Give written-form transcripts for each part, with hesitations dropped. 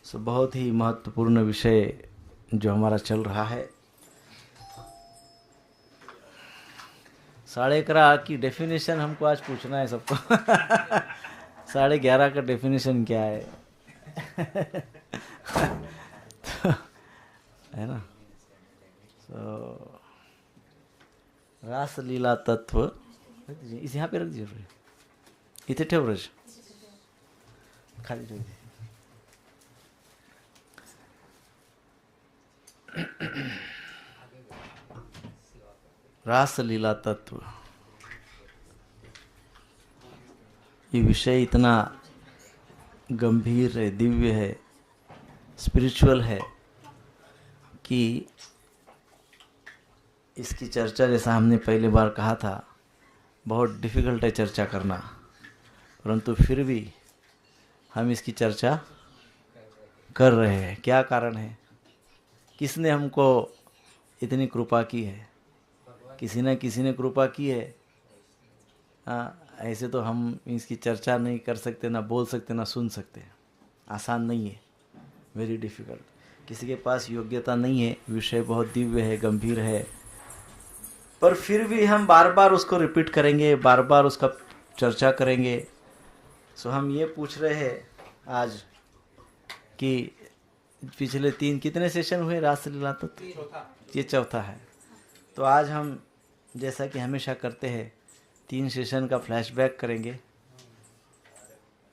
सो बहुत ही महत्वपूर्ण विषय जो हमारा चल रहा है। 11:30 की डेफिनेशन हमको आज पूछना है सबको। 11:30 का डेफिनेशन क्या है? तो, है ना। तो रासलीला तत्व इस यहाँ पे रख दीजिए, इथे ठेव रज खाली रख दीजिए। रासलीला तत्व, ये विषय इतना गंभीर है, दिव्य है, स्पिरिचुअल है कि इसकी चर्चा, जैसा हमने पहले बार कहा था, बहुत डिफ़िकल्ट है चर्चा करना, परंतु फिर भी हम इसकी चर्चा कर रहे हैं। क्या कारण है? किसने हमको इतनी कृपा की है? किसी ने कृपा की है। ऐसे तो हम इसकी चर्चा नहीं कर सकते, ना बोल सकते, ना सुन सकते। आसान नहीं है, वेरी डिफ़िकल्ट। किसी के पास योग्यता नहीं है, विषय बहुत दिव्य है, गंभीर है, पर फिर भी हम बार बार उसको रिपीट करेंगे, बार बार उसका चर्चा करेंगे। सो हम ये पूछ रहे हैं आज कि पिछले 3 कितने सेशन हुए रासलीला तत्व? ये चौथा है। तो आज हम जैसा कि हमेशा करते हैं 3 सेशन का फ्लैशबैक करेंगे,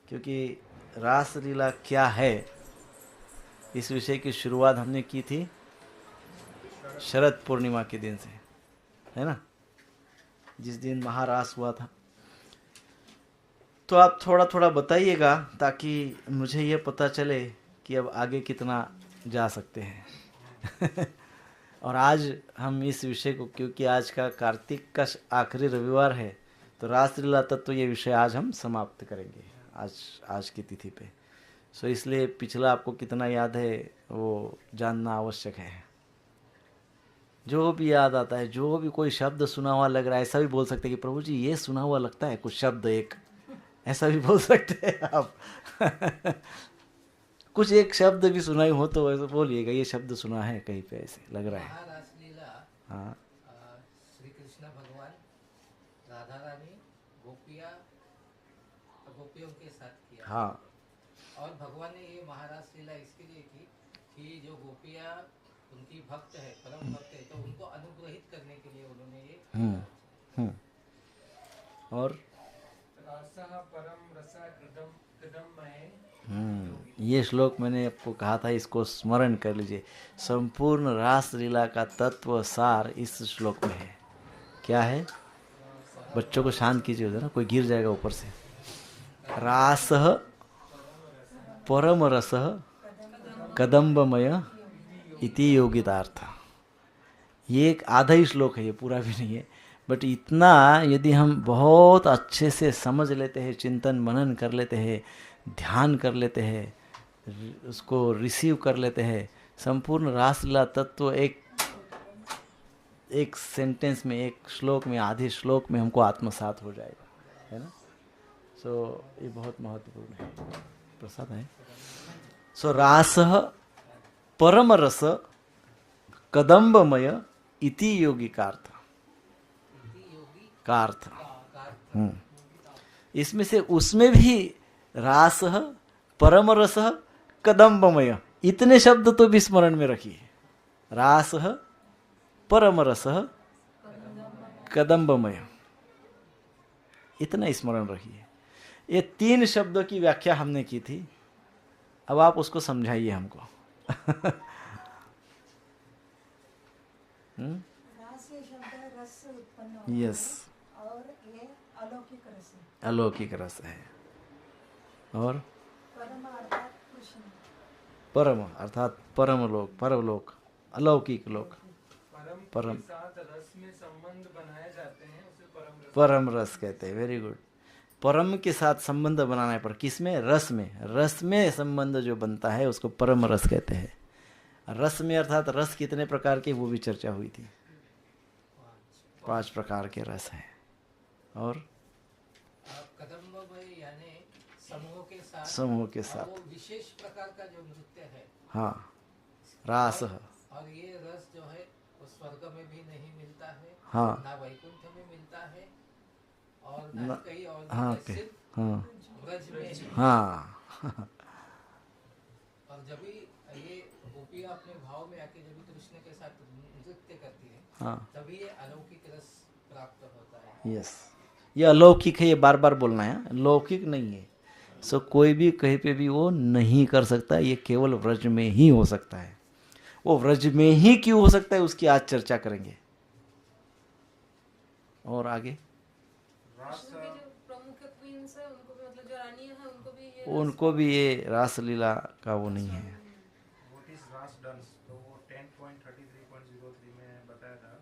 क्योंकि रासलीला क्या है इस विषय की शुरुआत हमने की थी शरद पूर्णिमा के दिन से, है ना, जिस दिन महारास हुआ था। तो आप थोड़ा थोड़ा बताइएगा ताकि मुझे ये पता चले कि अब आगे कितना जा सकते हैं। और आज हम इस विषय को, क्योंकि आज का कार्तिक का आखिरी रविवार है, तो रासलीला तत्व ये विषय आज हम समाप्त करेंगे आज की तिथि पे। सो इसलिए पिछला आपको कितना याद है वो जानना आवश्यक है। जो भी याद आता है, जो भी कोई शब्द सुना हुआ लग रहा है, ऐसा भी बोल सकते हैं कि प्रभु जी ये सुना हुआ लगता है कुछ शब्द, एक ऐसा भी बोल सकते हैं आप। कुछ एक शब्द भी सुनाई हो तो ऐसा बोलिएगा, ये शब्द सुना है कहीं पे, ऐसे लग रहा है। हाँ, श्री कृष्ण भगवान, राधा रानी, गोपियों के साथ किया। हाँ, और भगवान ने ये महारास लीला इसके लिए की कि जो गोपियाँ उनकी भक्त है, परम भक्त है, तो उनको अनुग्रहित करने के लिए उन्होंने ये किया। और रासः परम रसा कृदममये। ये श्लोक मैंने आपको कहा था, इसको स्मरण कर लीजिए। संपूर्ण रासलीला का तत्व सार इस श्लोक में है। क्या है? बच्चों को शांत कीजिए उधर ना, कोई गिर जाएगा ऊपर से। रासः परम रसः कदम्बमय इति योगितार्थ। ये एक आधा ही श्लोक है, ये पूरा भी नहीं है, बट इतना यदि हम बहुत अच्छे से समझ लेते हैं, चिंतन मनन कर लेते हैं, ध्यान कर लेते हैं, उसको रिसीव कर लेते हैं, संपूर्ण रासलीला तत्व एक सेंटेंस में, एक श्लोक में, आधे श्लोक में हमको आत्मसात हो जाएगा, है ना। सो ये बहुत महत्वपूर्ण है। प्रसाद है। सो रासः परम रस कदम्बमय इति योगी का अर्थ। इसमें से उसमें भी रासः परम रसः कदम्बमय, इतने शब्द तो भी स्मरण में रखिए। रासः परम रसः कदम्बमय, इतना स्मरण रखिए। ये 3 शब्दों की व्याख्या हमने की थी, अब आप उसको समझाइए हमको। यस, और ये अलौकिक रस है। अलौकिक रस है। और परम अर्थात कृष्ण, परम अर्थात परमलोक, अलौकिक लोक। परम के साथ रस में संबंध बनाए जाते हैं, उसे परम रस कहते हैं। Very good. परम के साथ संबंध बनाना है, पर किस में? रस में। रस में संबंध जो बनता है उसको परम रस कहते हैं। रस में अर्थात रस कितने प्रकार के, वो भी चर्चा हुई थी। 5 प्रकार के रस हैं। और कदम्ब यानी समूह के साथ समूह के और साथ। वो विशेष प्रकार का जो नृत्य है हाँ, रास। और ये रस जो है वो स्वर्ग में भी नहीं मिलता है, हाँ। ना वैकुंठ में मिलता है, और न- ना कहीं और हाँ, मिलता है, के- सिर्फ हाँ, ब्रज में ही। हाँ। और जब भी ये गोपियाँ अपने भाव में आके जब भी कृष्ण के साथ नृत्य करती है, हाँ, तभी ये अलौकिक रस प्राप्त होता है। यस, ये अलौकिक है, ये बार बार बोलना है, लौकिक नहीं है। सो कोई भी कहीं पे भी वो नहीं कर सकता, ये केवल व्रज में ही हो सकता है। वो व्रज में ही क्यों हो सकता है उसकी आज चर्चा करेंगे। और आगे कृष्ण के जो प्रमुख क्वींस है उनको भी, मतलब जो रानियां हैं उनको भी ये उनको भी ये रासलीला का वो नहीं है। व्हाट इज रास डांस, तो वो 10.33.03 में बताया था।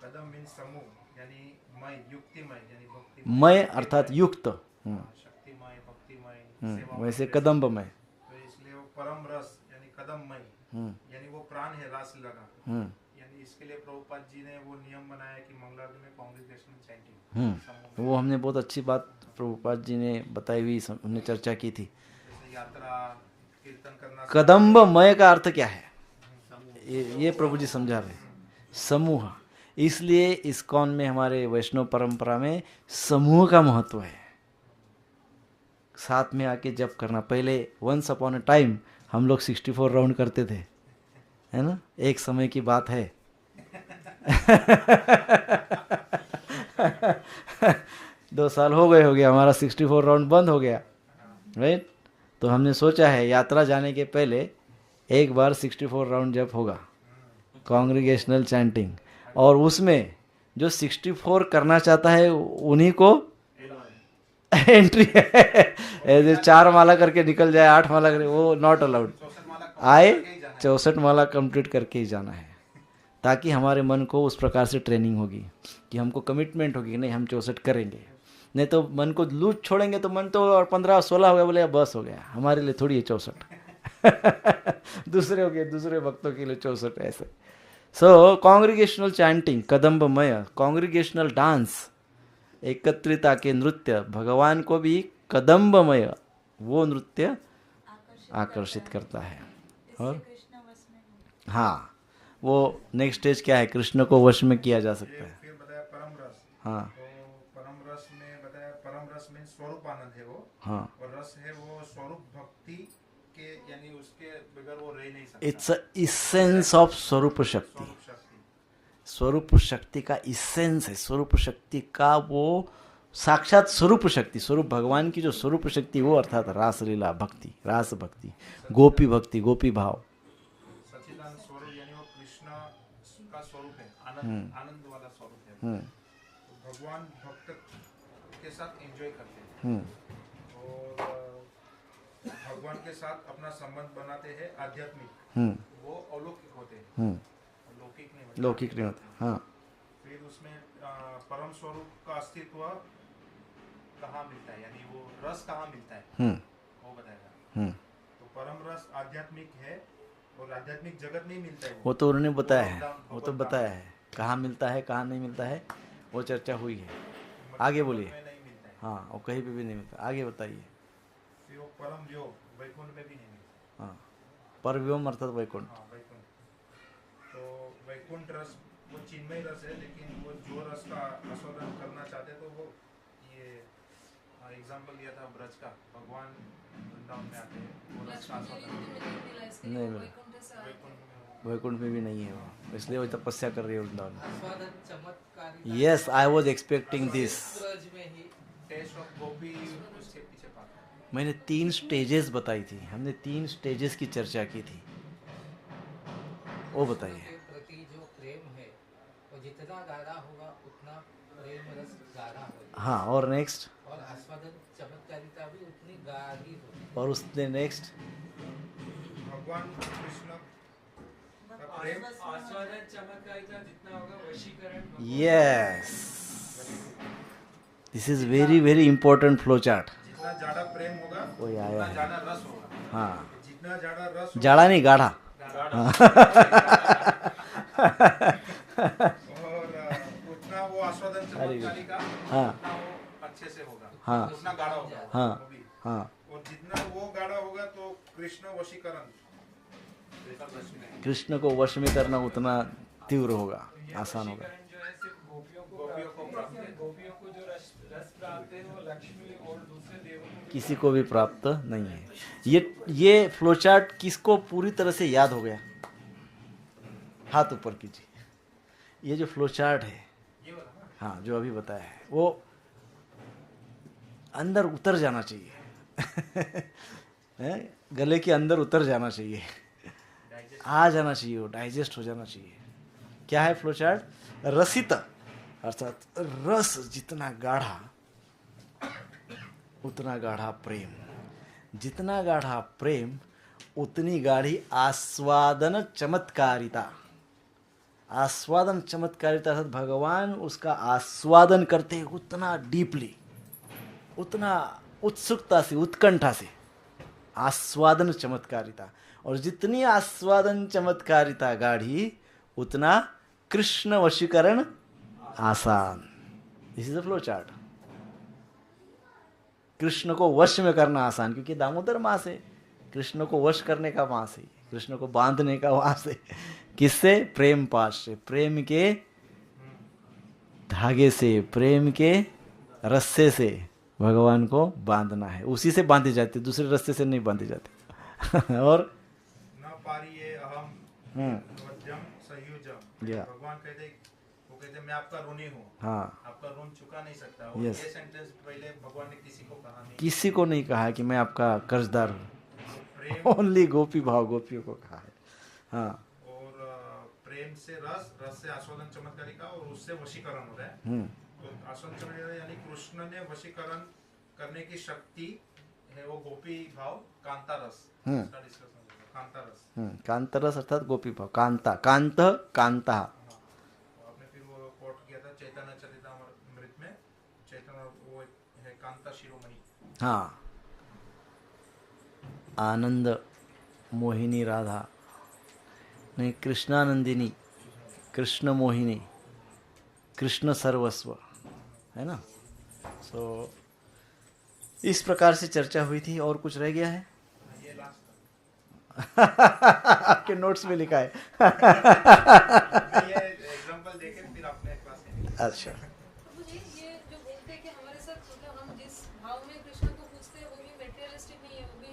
कदम मीन समूह, यानी मय, युक्तिमय, यानी भक्तिमय, मय अर्थात युक्त। शक्तिमय, भक्तिमय, सेवा वैसे कदम्ब में। तो इसलिए वो परम रस यानी कदममय, यानी वो प्राण है रासलीला का। यानी इसके लिए प्रभुपाद जी ने वो नियम बनाया कि मंगलारती में कांग्रेगेशनल चैंटिंग, वो हमने बहुत अच्छी बात प्रभुपाद जी ने बताई हुई, हमने चर्चा की थी। जैसे यात्रा, कीर्तन करना। कदम्बमय का अर्थ क्या है, ये प्रभु जी समझा रहे। समूह, इसलिए इस्कॉन में हमारे वैष्णव परंपरा में समूह का महत्व है। साथ में आके जप करना। पहले वंस अपॉन अ टाइम हम लोग 64 राउंड करते थे, है ना, एक समय की बात है। 2 साल हो गया हमारा 64 राउंड बंद हो गया, राइट। तो हमने सोचा है यात्रा जाने के पहले एक बार 64 राउंड जप होगा, कांग्रीगेशनल चैंटिंग, और उसमें जो 64 करना चाहता है उन्हीं को एंट्री है। ऐसे 4 माला करके निकल जाए, 8 माला करके, वो नॉट अलाउड। आए 64 माला कंप्लीट करके ही जाना है, ताकि हमारे मन को उस प्रकार से ट्रेनिंग होगी कि हमको कमिटमेंट होगी कि नहीं हम 64 करेंगे। नहीं तो मन को लूज छोड़ेंगे तो मन तो और 15-16 हो गया, बोले बस हो गया, हमारे लिए थोड़ी है 64। दूसरे हो गए, दूसरे भक्तों के लिए 64 ऐसे। सो कांग्रीगेशनल चैंटिंग, कदम्बमय, कांग्रीगेशनल डांस, एकत्रिता के नृत्य, भगवान को भी कदम्बमय वो नृत्य आकर्षित करता है। और कृष्ण वश में हाँ, वो नेक्स्ट स्टेज क्या है, कृष्ण को वश में किया जा सकता है। फिर बताया परम रस। हाँ, तो परम रस में बताया, परम रस में स्वरूप आनंद है वो, हाँ, और रस है वो स्वरूप भक्ति के, यानी उसके बगैर वो रह नहीं सकता। इट्स इसेंस ऑफ स्वरूप शक्ति। स्वरूप शक्ति, स्वरूप शक्ति का इसेंस है, स्वरूप शक्ति का वो साक्षात स्वरूप शक्ति, स्वरूप भगवान की जो स्वरूप शक्ति वो अर्थात रासलीला भक्ति, रास भक्ति, गोपी भक्ति, गोपी भाव। सच्चिदानंद स्वरूप, यानी वो कृष्ण का स्वरूप है, आनंद, आनंद वाला स्वरूप है। तो भगवान भक्त के साथ एंजॉय करते हैं, और भगवान के साथ अपना संबंध बनाते हैं आध्यात्मिक, वो अलौकिक होते हैं, लौकिक नहीं होते। लौकिक नहीं होता। हाँ, फिर उसमें परम स्वरूप का अस्तित्व कहाँ मिलता है, यानी वो रस कहाँ मिलता है, वो बताएगा। तो परम रस आध्यात्मिक है, और आध्यात्मिक जगत नहीं मिलता है वो तो उन्होंने बताया है, वो तो बताया है कहाँ मिलता है कहाँ नहीं मिलता है, वो चर्चा हुई है। आगे बोलिए। में नहीं मिलता है। हाँ, वो कहीं पे भी नहीं मिलता, आगे बताइए। फिर वो परम योग वैकुंठ में भी नहीं मिलता। हाँ, परव्योम अर्थात वैकुंठ। हाँ, वैकुंठ। तो वैकुंठ रस वो चिन्मय रस है, लेकिन वो जो रस का आस्वादन करना चाहते हैं, तो वो ये एग्जाम्पल दिया था ब्रज का, भगवान वृंदावन में आते हैं, वो रस का आस्वादन नहीं मिला, वैकुंठ में वैकुंठ में भी नहीं है वो, इसलिए वो तपस्या कर रही है वृंदावन में। आस्वादन चमत्कारी yes, I was expecting this. Braj में ही टेस्ट ऑफ गोपी उसके पीछे पाता है। मैंने 3 स्टेजेस बताई थी, हमने 3 स्टेजेस की चर्चा की थी, वो बताइए। के प्रति जो प्रेम है वो जितना गाढ़ा होगा उतना प्रेम रस गाढ़ा होगा, हाँ, और नेक्स्ट, और आस्वादन चमत्कारिता भी उतनी गाढ़ी होगी। और उसने नेक्स्ट, भगवान कृष्ण का प्रेम, आस्वादन चमत्कारिता जितना होगा वशीकरण। Yes, this is very very important flow chart. जितना ज्यादा प्रेम होगा कोई आया उतना है। ज्यादा रस होगा। हाँ, जितना ज्यादा रस होगा, जाड़ा नहीं गाढ़ा। और उतना वो आस्वादन चमत्कारी का हाँ, उतना वो अच्छे से होगा, हाँ, उतना गाढ़ा होगा हाँ, वो भी। हाँ, और जितना वो कृष्ण वशीकरण ऐसा प्रश्न है। कृष्ण को वश में करना उतना तीव्र होगा, आसान होगा। वशीकरण जो है सिर्फ गोपियों को प्राप्त है, गोपियों को जो रस प्राप्त है वो लक्ष्मी और दूसरे देवों को किसी को भी प्राप्त नहीं है। ये फ्लोचार्ट किसको पूरी तरह से याद हो गया? हाथ ऊपर कीजिए। ये जो फ्लोचार्ट है, हाँ, जो अभी बताया है, वो अंदर उतर जाना चाहिए। हैं? गले के अंदर उतर जाना चाहिए, आ जाना चाहिए, वो डाइजेस्ट हो जाना चाहिए। क्या है फ्लोचार्ट? रसित अर्थात रस जितना गाढ़ा उतना गाढ़ा प्रेम, जितना गाढ़ा प्रेम उतनी गाढ़ी आस्वादन चमत्कारिता। आस्वादन चमत्कारिता अर्थात भगवान उसका आस्वादन करते हैं उतना डीपली, उतना उत्सुकता से, उत्कंठा से। आस्वादन चमत्कारिता, और जितनी आस्वादन चमत्कारिता गाढ़ी उतना कृष्ण वशीकरण आसान। This is the flow chart. Krishna को वश में करना आसान, क्योंकि दामोदर मास है, कृष्ण को वश करने का मास है, कृष्ण को बांधने का मास है। किससे? प्रेम पाश से, प्रेम के धागे से, प्रेम के रस्से से भगवान को बांधना है। उसी से बांधे जाते, दूसरे रस्ते से नहीं बांधे जाते। और न पारिये अहम वज्रम संयुजम। या। भगवान वो कहते मैं आपका ऋणी हूँ, हाँ, आपका ऋण चुका नहीं सकता। और Yes. ये सेंटेंस पहले भगवान ने किसी को कहा नहीं। किसी को नहीं कहा कि मैं आपका कर्जदार हूँ। प्रेम ओनली गोपी भाव गोपियों को कहा है। हाँ। और प्रेम से रस, रस से आस्वादन चमत्कारिता, और उससे वशीकरण हो रहा है। हम्म, तो आस्वादन चमत्कारिता यानी कृष्ण ने वशीकरण करने की शक्ति है, वो गोपी भाव कांता रस। उसका discussion होगा, कांता रस। कांतरस अर्थात गोपी भाव। कांता, कांत, कांता। आपने फिर वो कोट किया था चैतन्य चरितामृत में, चैतन्य वो है कांता शिरोमणि। हाँ, आनंद मोहिनी राधा नहीं, कृष्णानंदिनी, कृष्ण मोहिनी, कृष्ण सर्वस्व, है ना। सो इस प्रकार से चर्चा हुई थी। और कुछ रह गया है? ये लास्ट आपके नोट्स में लिखा है। ये एग्जांपल देके फिर आपने क्लास में। अच्छा, तो मुझे ये जो बोलते हैं कि हमारे साथ मतलब हम जिस भाव में कृष्ण को पूछते हैं वो भी मेटेरियलिस्टिक नहीं है, वो भी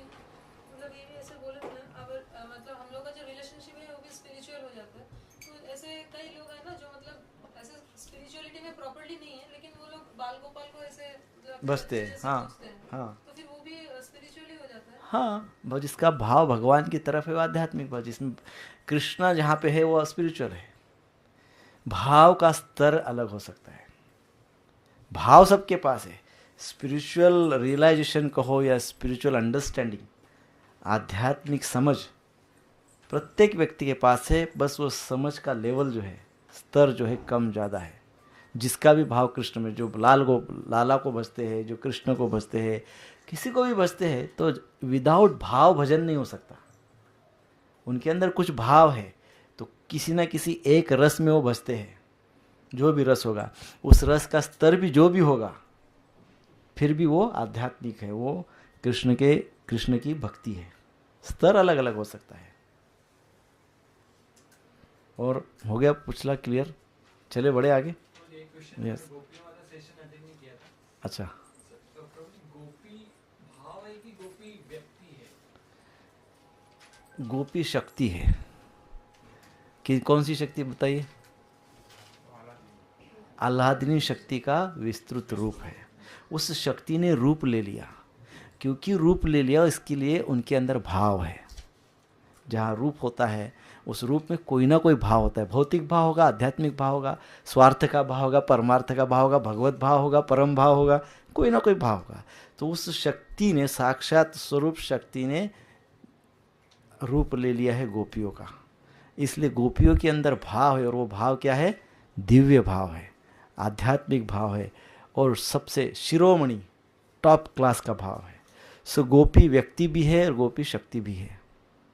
मतलब ये भी ऐसे बोले थे ना। अब मतलब हम लोग का जो रिलेशनशिप है वो भी स्पिरिचुअल हो जाता है। तो ऐसे कई लोग हैं ना जो मतलब ऐसे स्पिरिचुअलिटी में प्रॉपर्ली नहीं है, लेकिन वो लोग बाल गोपाल को ऐसे मतलब बसते हैं, जैसे हाँ, पूछते हैं। हाँ, तो फिर वो भी स्पिरिचुअली हो जाता है। हाँ। भाव जिसका भाव भगवान की तरफ है वो आध्यात्मिक भाव, जिसमें कृष्णा जहाँ पे है वो स्पिरिचुअल है। भाव का स्तर अलग हो सकता है, भाव सबके पास है। स्पिरिचुअल रियलाइजेशन कहो या स्पिरिचुअल अंडरस्टैंडिंग, आध्यात्मिक समझ प्रत्येक व्यक्ति के पास है। बस वो समझ का लेवल जो है, स्तर जो है, कम ज़्यादा है। जिसका भी भाव कृष्ण में, जो लाला को भजते हैं, जो कृष्ण को भजते हैं, किसी को भी भजते हैं, तो विदाउट भाव भजन नहीं हो सकता। उनके अंदर कुछ भाव है, तो किसी ना किसी एक रस में वो भजते हैं। जो भी रस होगा, उस रस का स्तर भी जो भी होगा, फिर भी वो आध्यात्मिक है, वो कृष्ण की भक्ति है। स्तर अलग अलग हो सकता है। और हो गया पिछला क्लियर? चले बड़े आगे। एक क्वेश्चन Yes. गोपियों वाला सेशन अटेंड नहीं किया था। अच्छा, तो प्रभु गोपी भाव है कि गोपी व्यक्ति है? गोपी शक्ति है कि कौन सी शक्ति बताइए? आह्लादिनी शक्ति का विस्तृत रूप है। उस शक्ति ने रूप ले लिया। क्योंकि रूप ले लिया, इसके लिए उनके अंदर भाव है। जहाँ रूप होता है उस रूप में कोई ना कोई भाव होता है। भौतिक भाव होगा, आध्यात्मिक भाव होगा, स्वार्थ का भाव होगा, परमार्थ का भाव होगा, भगवत भाव होगा, परम भाव होगा, कोई ना कोई भाव होगा। तो उस शक्ति ने, साक्षात स्वरूप शक्ति ने रूप ले लिया है गोपियों का। इसलिए गोपियों के अंदर भाव है, और वो भाव क्या है? दिव्य भाव है, आध्यात्मिक भाव है, और सबसे शिरोमणि टॉप क्लास का भाव है। सो गोपी व्यक्ति भी है और गोपी शक्ति भी है,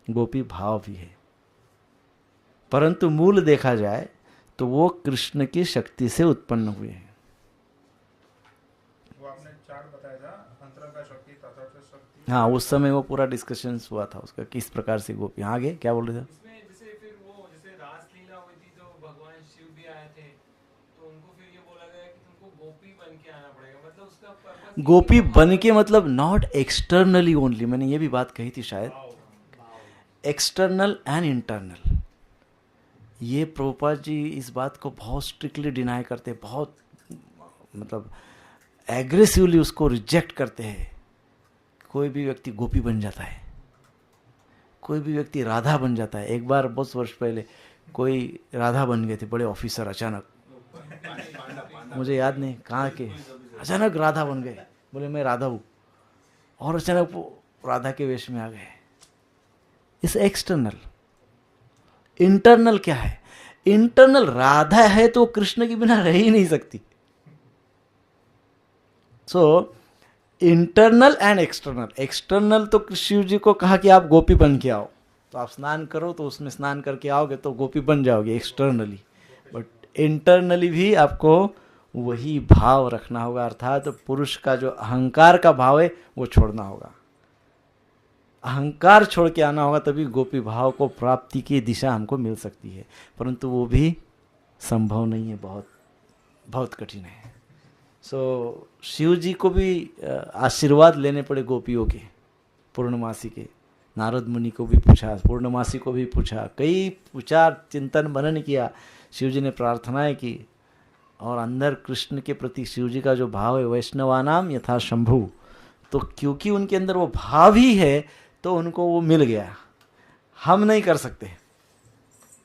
गोपी भाव भी है। परंतु मूल देखा जाए तो वो कृष्ण की शक्ति से उत्पन्न हुए हैं। वो आपने चार्ट बताया था, अंतरंगा शक्ति, तथार्थ शक्ति हाँ, उस समय वो पूरा डिस्कशन हुआ था उसका, किस प्रकार से गोपी। आगे क्या बोल रहे थे? इसमें जैसे फिर वो जैसे रासलीला हुई थी तो भगवान शिव भी आए थे, तो उनको फिर ये बोला गया कि तुमको गोपी बन के आना पड़ेगा, मतलब उसका पर्पस गोपी बन के मतलब नॉट एक्सटर्नली ओनली, मैंने ये भी बात कही थी शायद, एक्सटर्नल एंड इंटरनल। ये प्रभुपाद जी इस बात को बहुत स्ट्रिक्टली डिनाई करते हैं, बहुत मतलब एग्रेसिवली उसको रिजेक्ट करते हैं। कोई भी व्यक्ति गोपी बन जाता है, कोई भी व्यक्ति राधा बन जाता है। एक बार बहुत वर्ष पहले कोई राधा बन गए थे, बड़े ऑफिसर, अचानक मुझे याद नहीं कहाँ के, अचानक राधा बन गए, बोले मैं राधा हूँ, और अचानक वो राधा के वेश में आ गए। इस एक्सटर्नल। इंटरनल क्या है? इंटरनल राधा है तो कृष्ण के बिना रह ही नहीं सकती। So internal and external. External तो शिव जी को कहा कि आप गोपी बन के आओ, तो आप स्नान करो, तो उसमें स्नान करके आओगे तो गोपी बन जाओगे एक्सटर्नली। बट इंटरनली भी आपको वही भाव रखना होगा, अर्थात तो पुरुष का जो अहंकार का भाव है वो छोड़ना होगा। अहंकार छोड़ के आना होगा, तभी गोपी भाव को प्राप्ति की दिशा हमको मिल सकती है, परंतु वो भी संभव नहीं है, बहुत बहुत कठिन है। सो शिव जी को भी आशीर्वाद लेने पड़े गोपियों के, पूर्णमासी के। नारद मुनि को भी पूछा, पूर्णमासी को भी पूछा, कई विचार चिंतन मनन किया, शिव जी ने प्रार्थनाएं की, और अंदर कृष्ण के प्रति शिव जी का जो भाव है, वैष्णवानाम यथा शंभु, तो क्योंकि उनके अंदर वो भाव ही है तो उनको वो मिल गया। हम नहीं कर सकते,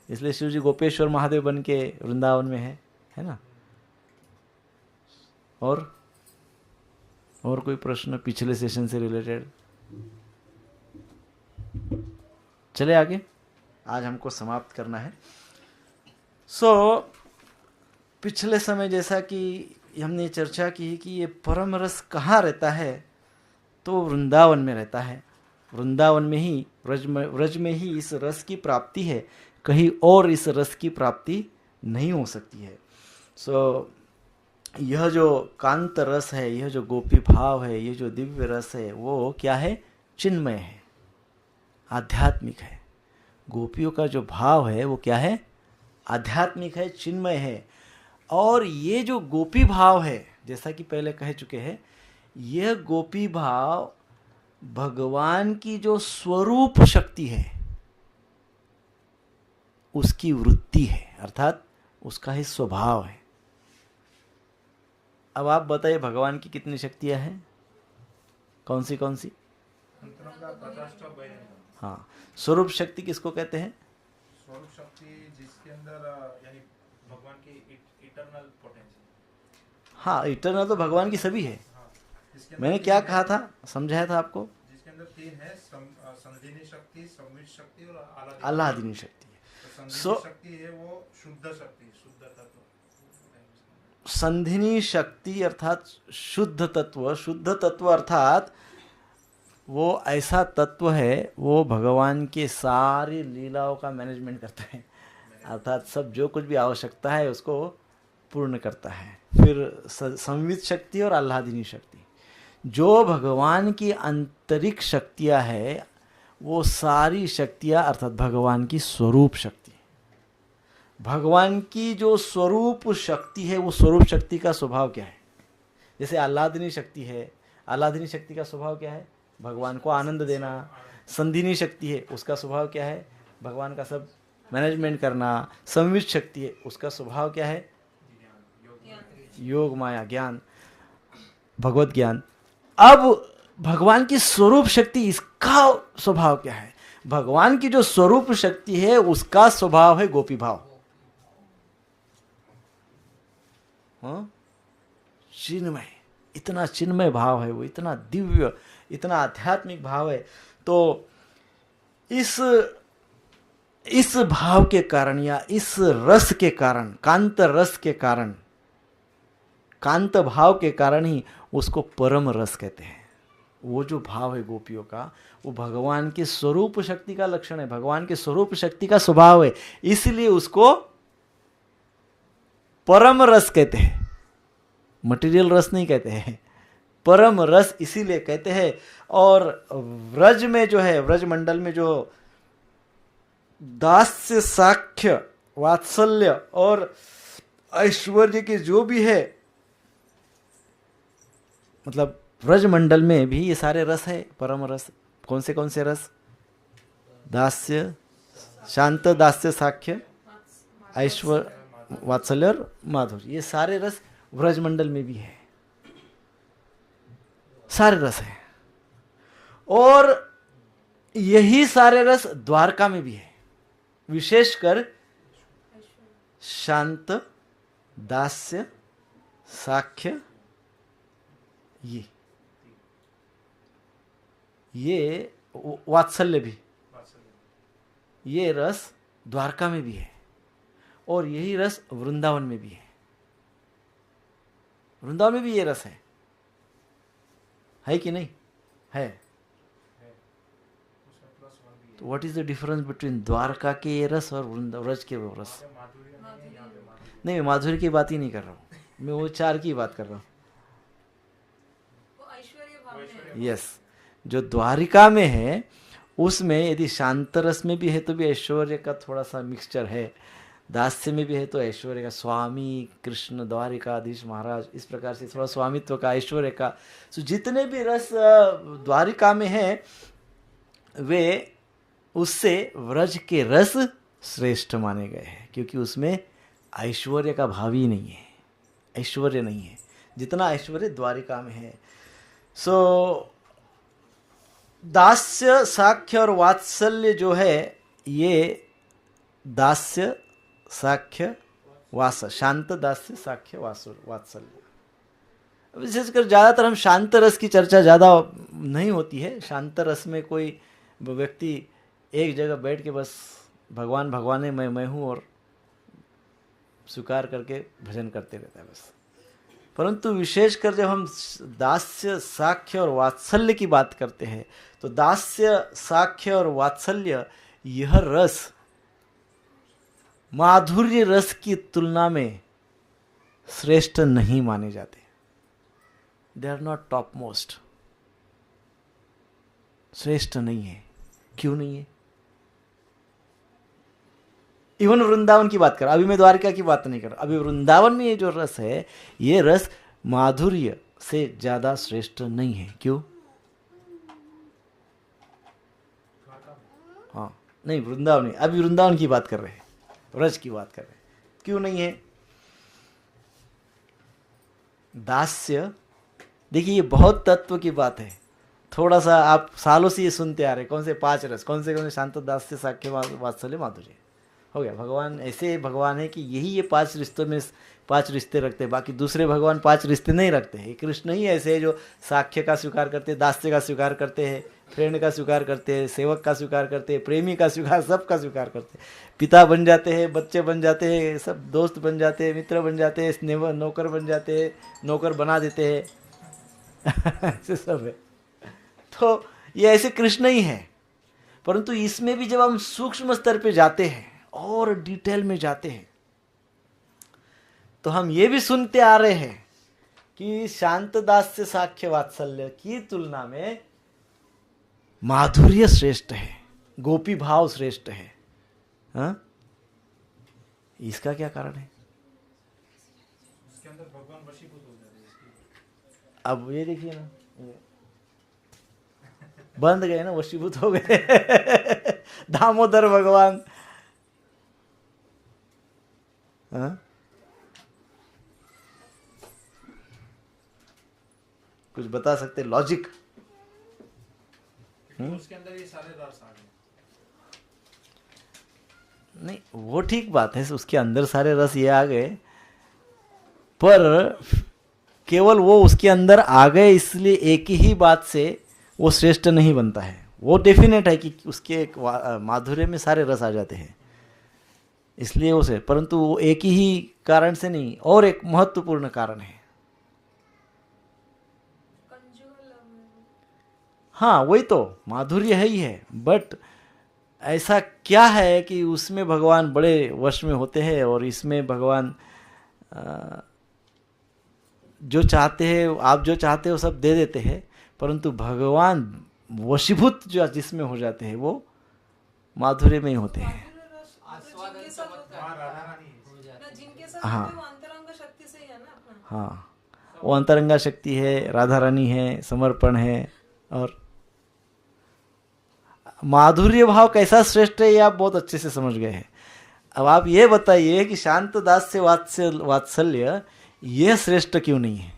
इसलिए शिव जी गोपेश्वर महादेव बन के वृंदावन में है ना। और कोई प्रश्न पिछले सेशन से रिलेटेड? चले आगे, आज हमको समाप्त करना है। पिछले समय जैसा कि हमने चर्चा की कि ये परम रस कहाँ रहता है, तो वृंदावन में रहता है। वृंदावन में ही, व्रज में ही इस रस की प्राप्ति है, कहीं और इस रस की प्राप्ति नहीं हो सकती है। यह जो कांत रस है, यह जो गोपी भाव है, ये जो दिव्य रस है, वो क्या है? चिन्मय है, आध्यात्मिक है। गोपियों का जो भाव है वो क्या है? आध्यात्मिक है, चिन्मय है। और ये जो गोपी भाव है, जैसा कि पहले कह चुके हैं, यह गोपी भाव भगवान की जो स्वरूप शक्ति है उसकी वृत्ति है, अर्थात उसका ही स्वभाव है। अब आप बताइए भगवान की कितनी शक्तियां हैं? कौन सी? हाँ, स्वरूप शक्ति किसको कहते हैं? स्वरूप शक्ति जिसके अंदर यानी भगवान की इटर्नल पोटेंशियल। हाँ, इटर्नल तो भगवान की सभी है। हाँ, मैंने क्या कहा था, समझाया था आपको? जिसके अंदर तीन है, संधिनी शक्ति, संवित शक्ति और आह्लादिनी शक्ति। संधिनी शक्ति है वो शुद्ध शक्ति, शुद्ध तत्व। संधिनी शक्ति अर्थात शुद्ध तत्व। शुद्ध तत्व अर्थात वो ऐसा तत्व है, वो भगवान के सारी लीलाओं का मैनेजमेंट करता है, अर्थात सब जो कुछ भी आवश्यकता है उसको पूर्ण करता है। फिर संवित शक्ति और आह्लादिनी शक्ति, जो भगवान की आंतरिक शक्तियां है, वो सारी शक्तियां अर्थात भगवान की स्वरूप शक्ति। भगवान की जो स्वरूप शक्ति है, वो स्वरूप शक्ति का स्वभाव क्या है? जैसे आह्लादिनी शक्ति है, आह्लादिनी शक्ति का स्वभाव क्या है? भगवान को आनंद देना। संधिनी शक्ति है, उसका स्वभाव क्या है? भगवान का सब मैनेजमेंट करना। संवित शक्ति है, उसका स्वभाव क्या है? योग माया ज्ञान, भगवत ज्ञान। अब भगवान की स्वरूप शक्ति, इसका स्वभाव क्या है? भगवान की जो स्वरूप शक्ति है उसका स्वभाव है गोपी भाव। चिन्मय, इतना चिन्मय भाव है वो, इतना दिव्य, इतना आध्यात्मिक भाव है। तो इस भाव के कारण या इस रस के कारण, कांत रस के कारण, कांत भाव के कारण ही उसको परम रस कहते हैं। वो जो भाव है गोपियों का, वो भगवान के स्वरूप शक्ति का लक्षण है, भगवान के स्वरूप शक्ति का स्वभाव है, इसलिए उसको परम रस कहते हैं, मटेरियल रस नहीं कहते हैं। परम रस इसीलिए कहते हैं। और व्रज में जो है, व्रज मंडल में जो दास्य, साख्य, वात्सल्य और ऐश्वर्य के जो भी है, मतलब व्रज मंडल में भी ये सारे रस है, परम रस। कौन से रस? दास्य, शांत, दास्य, साख्य, ऐश्वर्य, वात्सल्य और माधुर्य, ये सारे रस व्रज मंडल में भी है, सारे रस है। और यही सारे रस द्वारका में भी है, विशेषकर शांत, दास्य, साख्य, ये वात्सल्य भी, ये रस द्वारका में भी है। और यही रस वृंदावन में भी है। वृंदावन में भी ये रस है कि नहीं है? तो what is the difference between Dwarka के ये रस और व्रज के वो रस? नहीं, मैं माधुर्य की बात ही नहीं कर रहा हूँ, मैं वो 4 की बात कर रहा हूँ। यस, जो द्वारिका में है उसमें यदि शांत रस में भी है तो भी ऐश्वर्य का थोड़ा सा मिक्सचर है, दास्य में भी है तो ऐश्वर्य का, स्वामी कृष्ण द्वारिकाधीश महाराज, इस प्रकार से थोड़ा स्वामित्व का, ऐश्वर्य का। तो जितने भी रस द्वारिका में है वे उससे व्रज के रस श्रेष्ठ माने गए हैं, क्योंकि उसमें ऐश्वर्य का भाव ही नहीं है, ऐश्वर्य नहीं है जितना ऐश्वर्य द्वारिका में है। सो दास्य, साख्य और वात्सल्य जो है, ये दास्य, साख्य, वास, शांत, दास्य, साख्य, वात्सल्य। विशेषकर ज़्यादातर हम शांत रस की चर्चा ज़्यादा नहीं होती है। शांत रस में कोई व्यक्ति एक जगह बैठ के बस भगवान भगवान है, मैं हूँ, और स्वीकार करके भजन करते रहता है बस। परंतु विशेषकर जब हम दास्य, साख्य और वात्सल्य की बात करते हैं तो दास्य, साख्य और वात्सल्य यह रस माधुर्य रस की तुलना में श्रेष्ठ नहीं माने जाते। They are not top most, श्रेष्ठ नहीं है। क्यों नहीं है? इवन वृंदावन की बात कर, अभी मैं द्वारिका की बात नहीं कर रहा, अभी वृंदावन में ये जो रस है, ये रस माधुर्य से ज्यादा श्रेष्ठ नहीं है। क्यों? हाँ, नहीं, वृंदावन नहीं, अभी वृंदावन की बात कर रहे हैं, व्रज की बात कर रहे हैं। क्यों नहीं है? दास्य, देखिए ये बहुत तत्व की बात है। थोड़ा सा आप सालों से ये सुनते आ रहे, कौन से 5 रस, कौन से शांत, दास्य, साख्य, वात्सल्य, माधुर्य। हो गया। भगवान ऐसे भगवान है कि यही ये 5 रिश्तों में 5 रिश्ते रखते हैं, बाकी दूसरे भगवान 5 रिश्ते नहीं रखते हैं। कृष्ण ही ऐसे है जो साख्य का स्वीकार करते हैं, दास्य का स्वीकार करते हैं, फ्रेंड का स्वीकार करते हैं, सेवक का स्वीकार करते हैं, प्रेमी का स्वीकार, सब का स्वीकार करते हैं। पिता बन जाते हैं, बच्चे बन जाते हैं, सब दोस्त बन जाते हैं, मित्र बन जाते हैं, नौकर बन जाते हैं, नौकर बना देते हैं ऐसे सब है। तो ये ऐसे कृष्ण ही है। परंतु इसमें भी जब हम सूक्ष्म स्तर पे जाते हैं और डिटेल में जाते हैं तो हम ये भी सुनते आ रहे हैं कि शांत, दास्य, साख्य, वात्सल्य की तुलना में माधुर्य श्रेष्ठ है, गोपी भाव श्रेष्ठ है। हाँ? इसका क्या कारण है? उसके अंदर भगवान वशीभूत हो जाते हैं। अब ये देखिए ना, बंद गए ना, वशीभूत हो गए दामोदर भगवान। हाँ? कुछ बता सकते लॉजिक? उसके अंदर ये सारे रस आ गए। नहीं, वो ठीक बात है, उसके अंदर सारे रस ये आ गए, पर केवल वो उसके अंदर आ गए इसलिए एक ही बात से वो श्रेष्ठ नहीं बनता है। वो डेफिनेट है कि उसके एक माधुर्य में सारे रस आ जाते हैं, इसलिए उसे, परंतु वो एक ही कारण से नहीं, और एक महत्वपूर्ण कारण है। हाँ, वही तो माधुर्य है ही है, बट ऐसा क्या है कि उसमें भगवान बड़े वश में होते हैं और इसमें भगवान जो चाहते हैं, आप जो चाहते हो सब दे देते हैं, परंतु भगवान वशीभूत जो जिसमें हो जाते हैं वो माधुर्य में ही होते हैं। माधुर्य रस आस्वादन जिनके साथ चमत्कार होता है, राधा रानी हो जाता ना है। जिनके साथ हाँ। होता है वो अंतरंग शक्ति से ही है ना अपना। हाँ, वो अंतरंगा शक्ति है, राधा रानी है, समर्पण है। और माधुर्य भाव कैसा श्रेष्ठ है ये आप बहुत अच्छे से समझ गए हैं। अब आप ये बताइए कि शांत दास से वात्सल्य ये श्रेष्ठ क्यों नहीं है,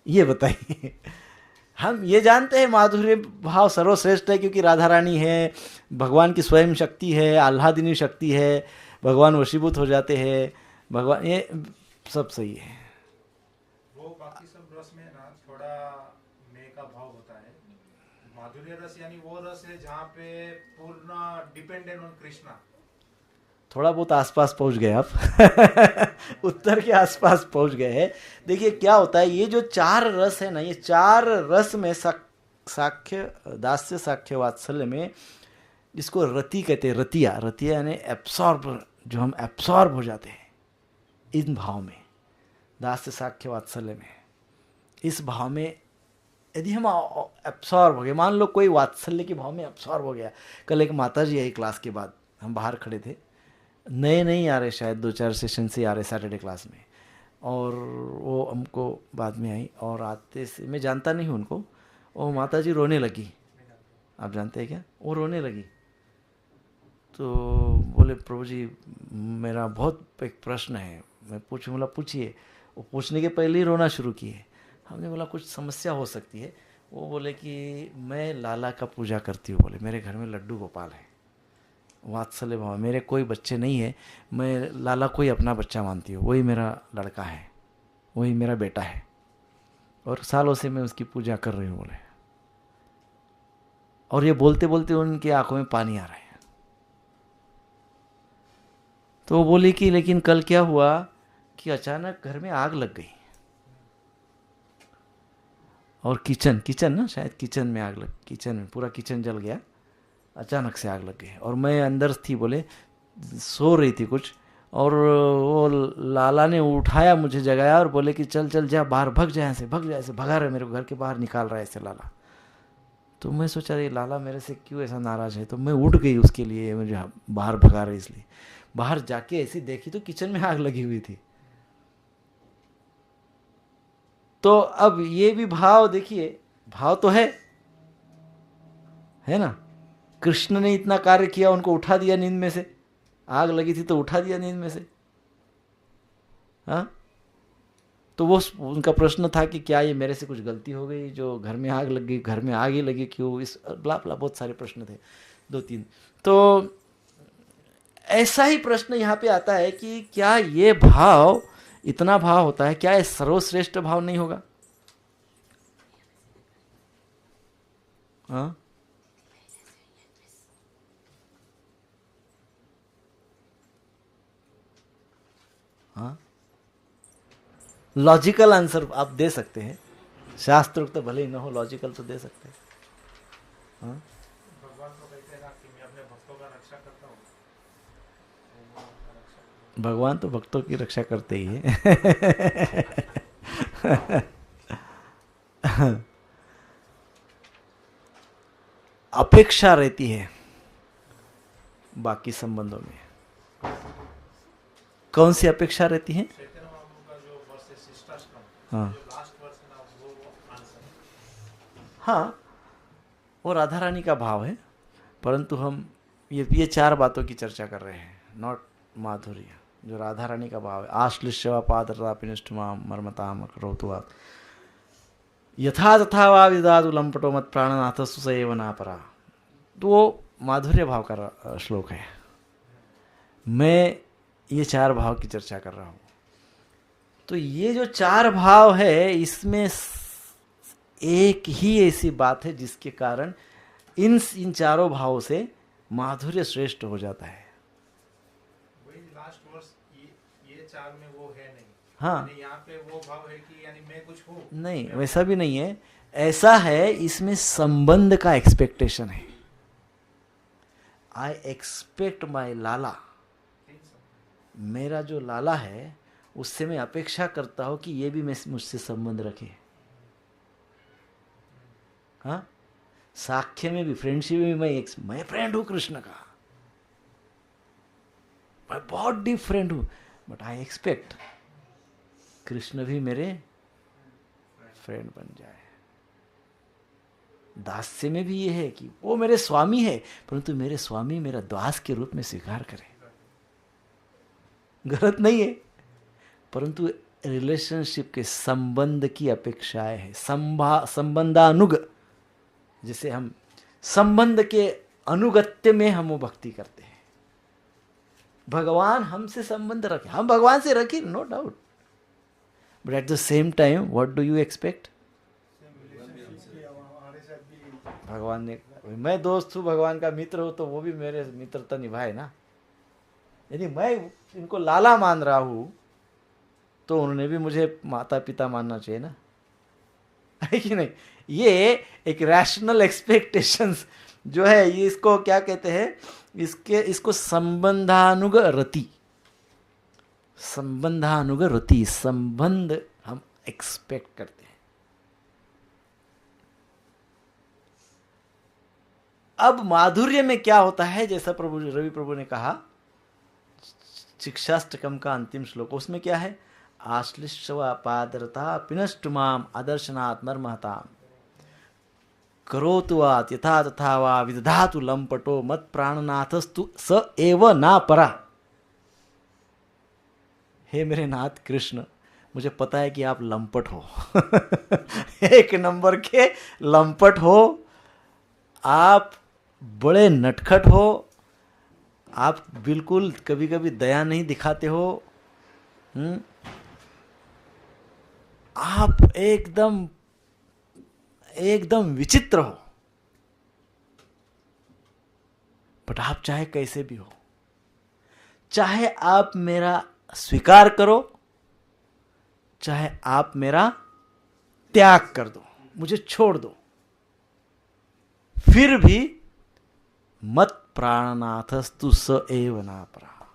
ये बताइए। हम ये जानते हैं माधुर्य भाव सर्वश्रेष्ठ है क्योंकि राधा रानी है, भगवान की स्वयं शक्ति है, आह्लादिनी शक्ति है, भगवान वशीभूत हो जाते हैं, भगवान, ये सब सही है। वो बाकी सब रस में ना थोड़ा मैं का भाव होता है। माधुर्य रस यानी वो रस है जहाँ पे पूर्ण डिपेंडेंट ऑन कृष्णा। थोड़ा बहुत आसपास पहुंच गए आप उत्तर के आसपास पहुंच गए हैं। देखिए क्या होता है, ये जो 4 रस है ना, ये 4 रस में साख्य, दास्य, साख्य, वात्सल्य में, जिसको रति कहते हैं, रतिया यानी एब्सॉर्ब, जो हम एब्सॉर्ब हो जाते हैं इन भाव में, दास्य, साख्य, वात्सल्य में, इस भाव में यदि हम एब्सॉर्ब हो गए, मान लो कोई वात्सल्य के भाव में एब्सॉर्ब हो गया। कल एक माता जी आई क्लास के बाद, हम बाहर खड़े थे, नए नहीं आ रहे, शायद 2-4 सेशन से आ रहे सैटरडे क्लास में, और वो हमको बाद में आई, और आते से मैं जानता नहीं हूँ उनको, वो माता जी रोने लगी। आप जानते हैं क्या, वो रोने लगी। तो बोले प्रभु जी मेरा बहुत एक प्रश्न है, मैं बोला पूछिए। वो पूछने के पहले ही रोना शुरू किए। हमने बोला कुछ समस्या हो सकती है। वो बोले कि मैं लाला का पूजा करती हूँ, बोले मेरे घर में लड्डू गोपाल है, वात्सल्य भाव, मेरे कोई बच्चे नहीं है, मैं लाला को ही अपना बच्चा मानती हूँ, वही मेरा लड़का है, वही मेरा बेटा है, और सालों से मैं उसकी पूजा कर रही हूँ, बोले। और ये बोलते बोलते उनकी आंखों में पानी आ रहा है। तो वो बोली कि लेकिन कल क्या हुआ कि अचानक घर में आग लग गई, और किचन ना, शायद किचन में आग लग, किचन में पूरा किचन जल गया, अचानक से आग लग गई। और मैं अंदर थी, बोले सो रही थी कुछ, और वो लाला ने उठाया, मुझे जगाया और बोले कि चल चल जा बाहर, भग जा ऐसे, भग जा ऐसे, भगा रहे मेरे को, घर के बाहर निकाल रहा है ऐसे लाला। तो मैं सोचा ये लाला मेरे से क्यों ऐसा नाराज है, तो मैं उठ गई उसके लिए, मुझे बाहर भगा रहे इसलिए। बाहर जाके ऐसी देखी तो किचन में आग लगी हुई थी। तो अब ये भी भाव देखिए, भाव तो है ना। कृष्ण ने इतना कार्य किया, उनको उठा दिया नींद में से, आग लगी थी तो उठा दिया नींद में से। हाँ, तो वो उनका प्रश्न था कि क्या ये मेरे से कुछ गलती हो गई जो घर में आग लग गई, घर में आग ही लगी क्यों, इस ब्ला ब्ला बहुत सारे प्रश्न थे, 2-3। तो ऐसा ही प्रश्न यहाँ पे आता है कि क्या ये भाव, इतना भाव होता है, क्या ये सर्वश्रेष्ठ भाव नहीं होगा? हाँ, हाँ, लॉजिकल आंसर आप दे सकते हैं, शास्त्र तो भले ही ना हो, लॉजिकल तो दे सकते हैं। हाँ, भगवान तो कहते हैं ना कि मैं अपने भक्तों का रक्षा करता हूँ, तो वो उनका रक्षा करता भगवान तो भक्तों की रक्षा करते ही है। अपेक्षा रहती है बाकी संबंधों में। कौन सी अपेक्षा रहती है? चैतन्य महाप्रभु का जो वर्ष है शिष्टाष्टकम, हाँ, जो लास्ट वर्ष है ना, वो आंसर है। हाँ, वो राधा रानी का भाव है, परंतु हम ये 4 बातों की चर्चा कर रहे हैं, नॉट माधुर्य, जो राधा रानी का भाव है। आश्लिष्य पादरापिनिष्ठमा मर्मताम करोतु यथा तथा वा विदादु लंपटो मत प्राणनाथ सुसैव नापरा। तो वो माधुर्य भाव का श्लोक है। मैं ये 4 भाव की चर्चा कर रहा हूँ। तो ये जो 4 भाव है, इसमें एक ही ऐसी बात है जिसके कारण इन 4 भावों से माधुर्य श्रेष्ठ हो जाता है। वही लास्ट वर्ष ये 4 में वो है नहीं। हाँ, यानी यहाँ पे वो भाव है कि यानी मैं कुछ हूँ नहीं, वैसा भी नहीं है। ऐसा है, इसमें संबंध का एक्सपेक्टेशन है। आई एक्सपेक्ट माई लाला, मेरा जो लाला है उससे मैं अपेक्षा करता हूं कि ये भी मुझसे संबंध रखे। हाँ, साख्य में भी, फ्रेंडशिप में भी मैं फ्रेंड हूं कृष्ण का, मैं बहुत डीप फ्रेंड हूं, बट आई एक्सपेक्ट कृष्ण भी मेरे फ्रेंड बन जाए। दास्य में भी ये है कि वो मेरे स्वामी है, परंतु मेरे स्वामी मेरा दास के रूप में स्वीकार करे। गलत नहीं है, परंतु रिलेशनशिप के संबंध की अपेक्षाएं है। संबंधानुग, जिसे हम संबंध के अनुगत्य में हम वो भक्ति करते हैं। भगवान हमसे संबंध रखे, हम भगवान से रखे, no doubt, but at the same time what do you expect? भगवान ने, मैं दोस्त हूँ, भगवान का मित्र हूँ, तो वो भी मेरे मित्रता निभाए ना। यदि मैं इनको लाला मान रहा हूँ तो उन्होंने भी मुझे माता पिता मानना चाहिए ना, है कि नहीं? ये एक रैशनल एक्सपेक्टेशंस जो है, ये इसको क्या कहते हैं, इसको संबंधानुग रति, संबंधानुग रति, संबंध हम एक्सपेक्ट करते हैं। अब माधुर्य में क्या होता है, जैसा रवि प्रभु ने कहा शिक्षाष्टकम का अंतिम श्लोक, उसमें क्या है? आश्लिष्टवापादरता पिनष्टुमाम आदर्शनात् मर्महताम करोतु वात यथा तथा वा विदधातु लंपटो मत प्राणनाथस्तु स एव ना परा। हे मेरे नाथ कृष्ण, मुझे पता है कि आप लंपट हो एक नंबर के लंपट हो, आप बड़े नटखट हो, आप बिल्कुल कभी कभी दया नहीं दिखाते हो, आप एकदम विचित्र हो, बट आप चाहे कैसे भी हो, चाहे आप मेरा स्वीकार करो, चाहे आप मेरा त्याग कर दो, मुझे छोड़ दो, फिर भी मत प्राणनाथस्तु स एव ना परा,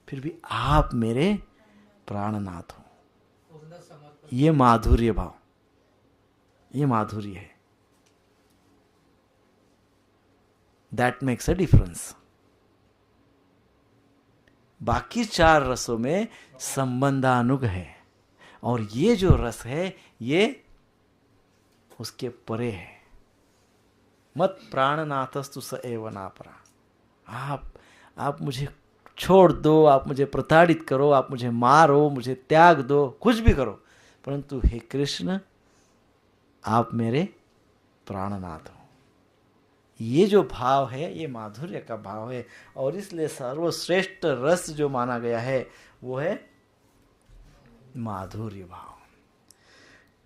फिर भी आप मेरे प्राणनाथ हो। ये माधुर्य भाव, ये माधुर्य है। That makes a difference. बाकी चार रसों में संबंधानुग है, और ये जो रस है ये उसके परे है। मत प्राणनाथस्तु स एव ना परा। आप मुझे छोड़ दो, आप मुझे प्रताड़ित करो, आप मुझे मारो, मुझे त्याग दो, कुछ भी करो, परंतु हे कृष्ण आप मेरे प्राणनाथ हो। ये जो भाव है ये माधुर्य का भाव है, और इसलिए सर्वश्रेष्ठ रस जो माना गया है वो है माधुर्य भाव।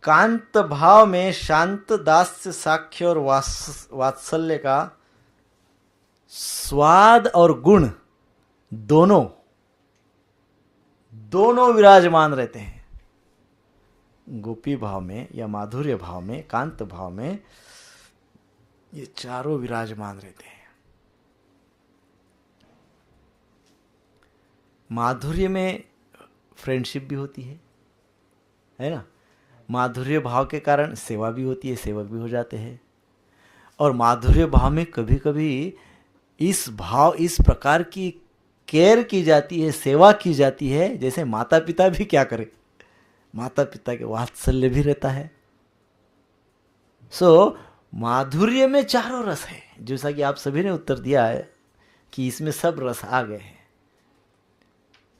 कांत भाव में शांत, दास्य, साख्य और वात्सल्य का स्वाद और गुण दोनों विराजमान रहते हैं। गोपी भाव में या माधुर्य भाव में, कांत भाव में ये चारों विराजमान रहते हैं। माधुर्य में फ्रेंडशिप भी होती है ना? माधुर्य भाव के कारण सेवा भी होती है, सेवक भी हो जाते हैं। और माधुर्य भाव में कभी कभी इस प्रकार की केयर की जाती है, सेवा की जाती है, जैसे माता पिता भी क्या करें, माता पिता के वात्सल्य भी रहता है। माधुर्य में चारों रस है, जैसा कि आप सभी ने उत्तर दिया है कि इसमें सब रस आ गए हैं,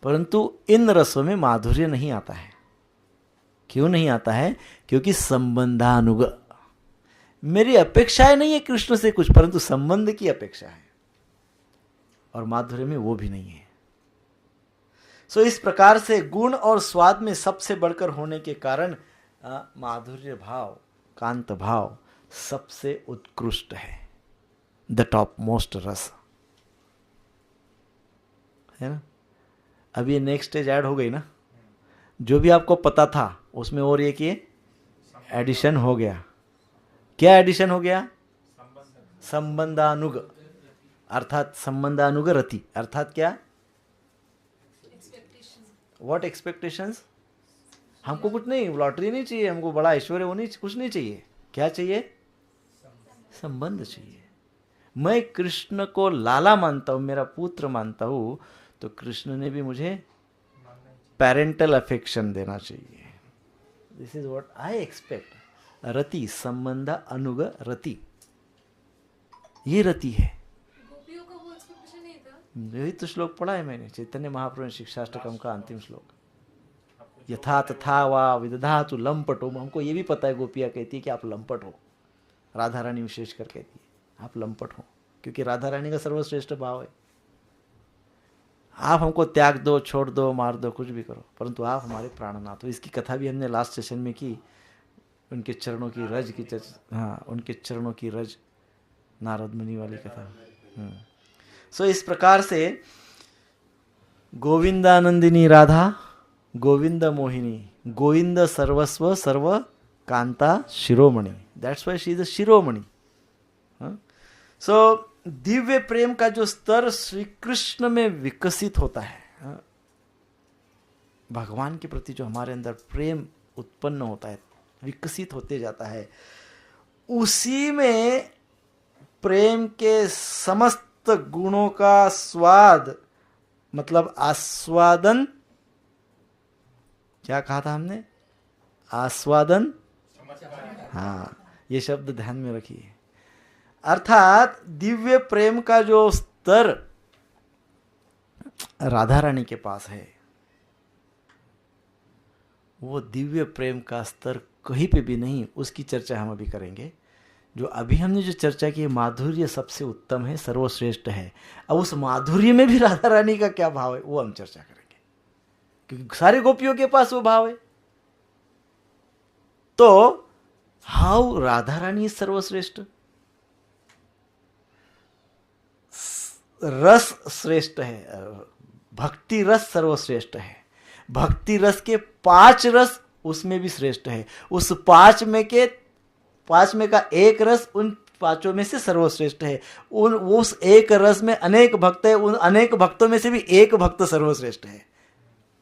परंतु इन रसों में माधुर्य नहीं आता है। क्यों नहीं आता है? क्योंकि संबंधानुग, मेरी अपेक्षाएं नहीं है कृष्ण से कुछ, परंतु संबंध की अपेक्षा है, और माधुर्य में वो भी नहीं है। इस प्रकार से गुण और स्वाद में सबसे बढ़कर होने के कारण माधुर्य भाव, कांत भाव सबसे उत्कृष्ट है, द टॉप मोस्ट रस है ना। अब ये नेक्स्ट स्टेज ऐड हो गई ना, जो भी आपको पता था उसमें और एक ये एडिशन हो गया। क्या एडिशन हो गया? संबंधानुग, अर्थात संबंधानुग रति, अर्थात क्या? What expectations? हमको कुछ नहीं, लॉटरी नहीं चाहिए, हमको बड़ा ऐश्वर्य वो नहीं, कुछ नहीं चाहिए। क्या चाहिए? संबंध चाहिए। मैं कृष्ण को लाला मानता हूं, मेरा पुत्र मानता हूं, तो कृष्ण ने भी मुझे पेरेंटल अफेक्शन देना चाहिए। This is what I expect. रति, संबंध अनुग रति, ये रति है। गोपियों का वो एक्सपेक्टेशन नहीं था। यही तो श्लोक पढ़ा है मैंने, चैतन्य महाप्रभु शिक्षाष्टकम का अंतिम श्लोक। यथा तथा वा विदधातु लंपटो। हमको ये भी पता है, गोपिया कहती है कि आप लंपट हो। राधा रानी विशेष कर कहती है आप लंपट हो, क्योंकि राधा रानी का सर्वश्रेष्ठ भाव है। आप हमको त्याग दो, छोड़ दो, मार दो, कुछ भी करो, परंतु आप हमारे प्राणनाथ हो। इसकी कथा भी हमने लास्ट सेशन में की। उनके चरणों की रज की हाँ, उनके चरणों की रज, नारद मुनि वाली कथा। सो इस प्रकार से गोविंदानंदिनी राधा, गोविंद मोहिनी, गोविंद सर्वस्व सर्व कांता शिरोमणि, that's why she is a शिरोमणि। सो दिव्य प्रेम का जो स्तर श्री कृष्ण में विकसित होता है, भगवान के प्रति जो हमारे अंदर प्रेम उत्पन्न होता है, विकसित होते जाता है, उसी में प्रेम के समस्त गुणों का स्वाद, मतलब आस्वादन, क्या कहा था हमने? आस्वादन, हाँ, ये शब्द ध्यान में रखिए। अर्थात दिव्य प्रेम का जो स्तर राधा रानी के पास है, वो दिव्य प्रेम का स्तर कहीं पे भी नहीं। उसकी चर्चा हम अभी करेंगे। जो अभी हमने जो चर्चा की, माधुर्य सबसे उत्तम है, सर्वश्रेष्ठ है। अब उस माधुर्य में भी राधा रानी का क्या भाव है, वो हम चर्चा करेंगे, क्योंकि सारी गोपियों के पास वो भाव है। तो हाउ राधा रानी इज सर्वश्रेष्ठ? रस श्रेष्ठ है, भक्ति रस सर्वश्रेष्ठ है। भक्ति रस के 5 रस उसमें भी श्रेष्ठ है। उस 5 में का एक रस उन 5 में से सर्वश्रेष्ठ है। उस एक रस में अनेक भक्त है, उन अनेक भक्तों में से भी एक भक्त सर्वश्रेष्ठ है।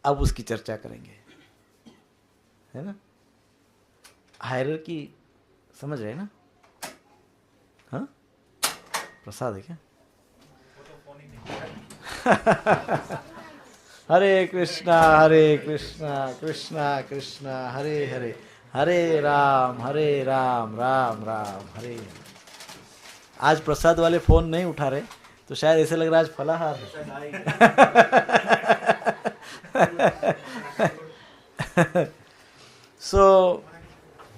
अब उसकी चर्चा करेंगे, है ना? हायरार्की समझ रहे हैं ना? हाँ, प्रसाद है क्या? हरे कृष्णा कृष्णा कृष्णा हरे हरे, हरे राम राम राम हरे। आज प्रसाद वाले फोन नहीं उठा रहे, तो शायद ऐसे लग रहा है आज फलाहार है। सो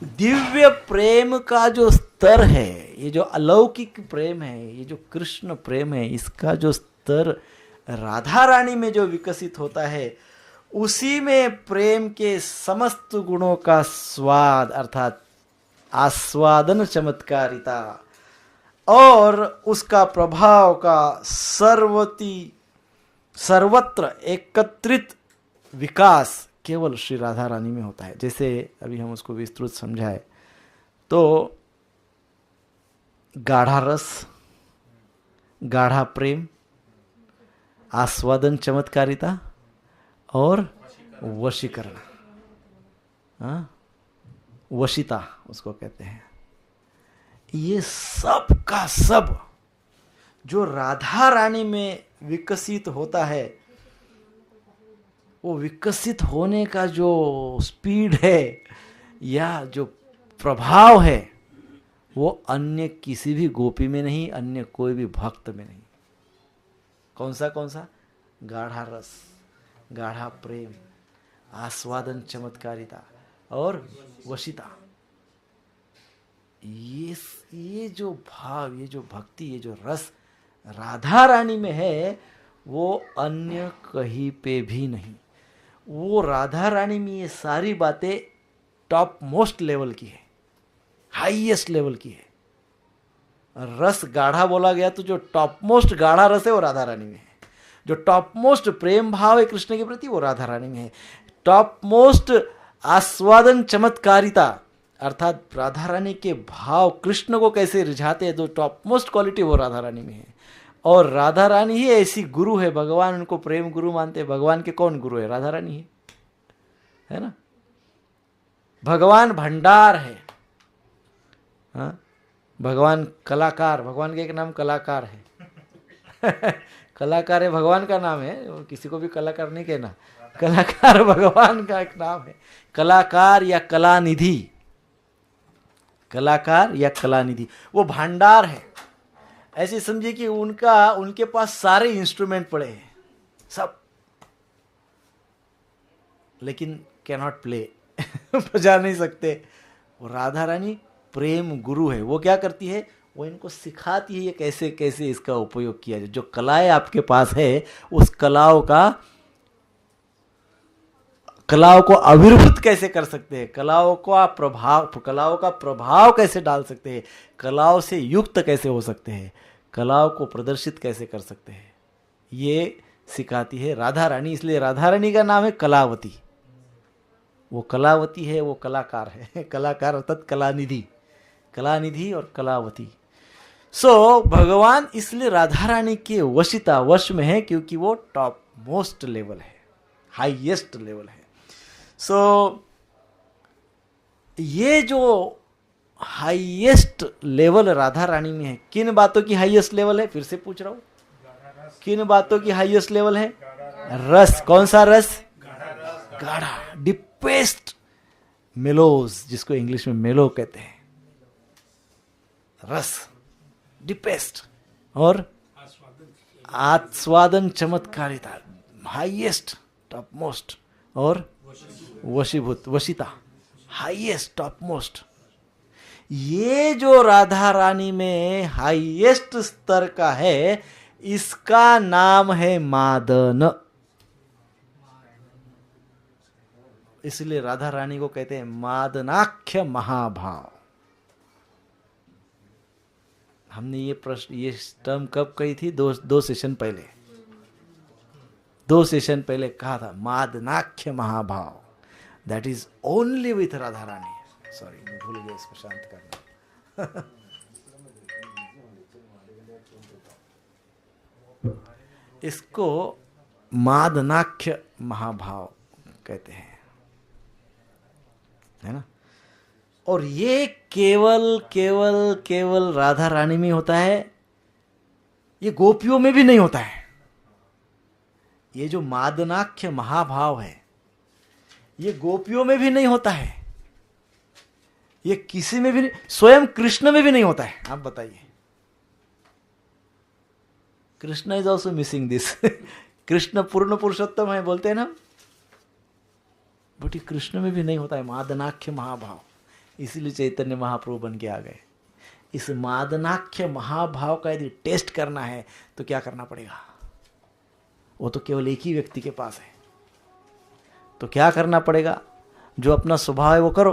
दिव्य प्रेम का जो स्तर है, ये जो अलौकिक प्रेम है, ये जो कृष्ण प्रेम है, इसका जो स्तर राधा रानी में जो विकसित होता है, उसी में प्रेम के समस्त गुणों का स्वाद, अर्थात आस्वादन, चमत्कारिता और उसका प्रभाव का सर्वत्र एकत्रित विकास केवल श्री राधा रानी में होता है। जैसे अभी हम उसको विस्तृत समझाए तो गाढ़ा रस, गाढ़ा प्रेम, आस्वादन, चमत्कारिता और वशीकरण, वशिता उसको कहते हैं। ये सब का सब जो राधा रानी में विकसित होता है, वो विकसित होने का जो स्पीड है या जो प्रभाव है, वो अन्य किसी भी गोपी में नहीं, अन्य कोई भी भक्त में नहीं। कौन सा? गाढ़ा रस, गाढ़ा प्रेम, आस्वादन, चमत्कारिता और वशिता। ये जो भाव, ये जो भक्ति, ये जो रस राधा रानी में है, वो अन्य कहीं पे भी नहीं। वो राधा रानी में ये सारी बातें टॉप मोस्ट लेवल की है, हाईएस्ट लेवल की है। रस गाढ़ा बोला गया तो जो टॉप मोस्ट गाढ़ा रस है वो राधा रानी में है। जो टॉप मोस्ट प्रेम भाव है कृष्ण के प्रति, वो राधा रानी में है। टॉप मोस्ट आस्वादन, चमत्कारिता, अर्थात राधा रानी के भाव कृष्ण को कैसे रिझाते हैं, जो टॉप मोस्ट क्वालिटी वो राधा रानी में है। और राधा रानी ही ऐसी गुरु है, भगवान उनको प्रेम गुरु मानते हैं। भगवान के कौन गुरु है? राधा रानी है ना। भगवान भंडार है, हाँ? भगवान कलाकार, भगवान का एक नाम कलाकार है। कलाकार है भगवान का नाम है, किसी को भी कलाकार नहीं कहना। कलाकार भगवान का एक नाम है। कलाकार या कलानिधि, कलाकार या कलानिधि, वो भंडार है। ऐसे समझिए कि उनके पास सारे इंस्ट्रूमेंट पड़े हैं सब, लेकिन कैनॉट प्ले, बजा नहीं सकते। वो राधा रानी प्रेम गुरु है। वो क्या करती है? वो इनको सिखाती है ये कैसे कैसे इसका उपयोग किया जाए। जो कलाएं आपके पास है, उस कलाओं को आविर्भूत कैसे कर सकते हैं, कलाओं का प्रभाव कैसे डाल सकते हैं, कलाओं से युक्त कैसे हो सकते हैं, कलाओं को प्रदर्शित कैसे कर सकते हैं, ये सिखाती है राधा रानी। इसलिए राधा रानी का नाम है कलावती। वो कलावती है, वो कलाकार है। कलाकार अर्थात कलानिधि, कलानिधि और कलावती। भगवान इसलिए राधा रानी के वश में है, क्योंकि वो टॉप मोस्ट लेवल है, हाईएस्ट लेवल है। ये जो हाईएस्ट लेवल राधा रानी में है, किन बातों की हाईएस्ट लेवल है? फिर से पूछ रहा हूं, किन बातों की हाईएस्ट लेवल है? रस। कौन सा रस? गाढ़ा, डीपेस्ट मेलोज, जिसको इंग्लिश में मेलो कहते हैं। रस, डीपेस्ट, और आस्वादन, चमत्कारिता, हाईएस्ट, टॉप मोस्ट, और वशीभूत, वशिता, हाईएस्ट, टॉप मोस्ट। ये जो राधा रानी में हाईएस्ट स्तर का है, इसका नाम है मादन। इसलिए राधा रानी को कहते हैं मादनाख्य महाभाव। हमने ये टर्म कब कही थी? दो सेशन पहले, 2 सेशन पहले कहा था, मादनाख्य महाभाव। That is only with Radha Rani. Sorry, मैं भूल गया इसको शांत करना। इसको मादनाख्य महाभाव कहते हैं, है ना। और ये केवल केवल केवल राधा रानी में होता है, ये गोपियों में भी नहीं होता है। ये जो मादनाख्य महाभाव है, ये गोपियों में भी नहीं होता है, ये किसी में भी नहीं, स्वयं कृष्ण में भी नहीं होता है। आप बताइए, Krishna is also missing this. Krishna पूर्ण पुरुषोत्तम है बोलते हैं ना, बट ये कृष्ण में भी नहीं होता है मादनाख्य महाभाव। इसीलिए चैतन्य महाप्रभु बन के आ गए। इस मादनाख्य महाभाव का यदि टेस्ट करना है तो क्या करना पड़ेगा? वो तो केवल एक ही व्यक्ति के पास है। तो क्या करना पड़ेगा? जो अपना स्वभाव है वो करो।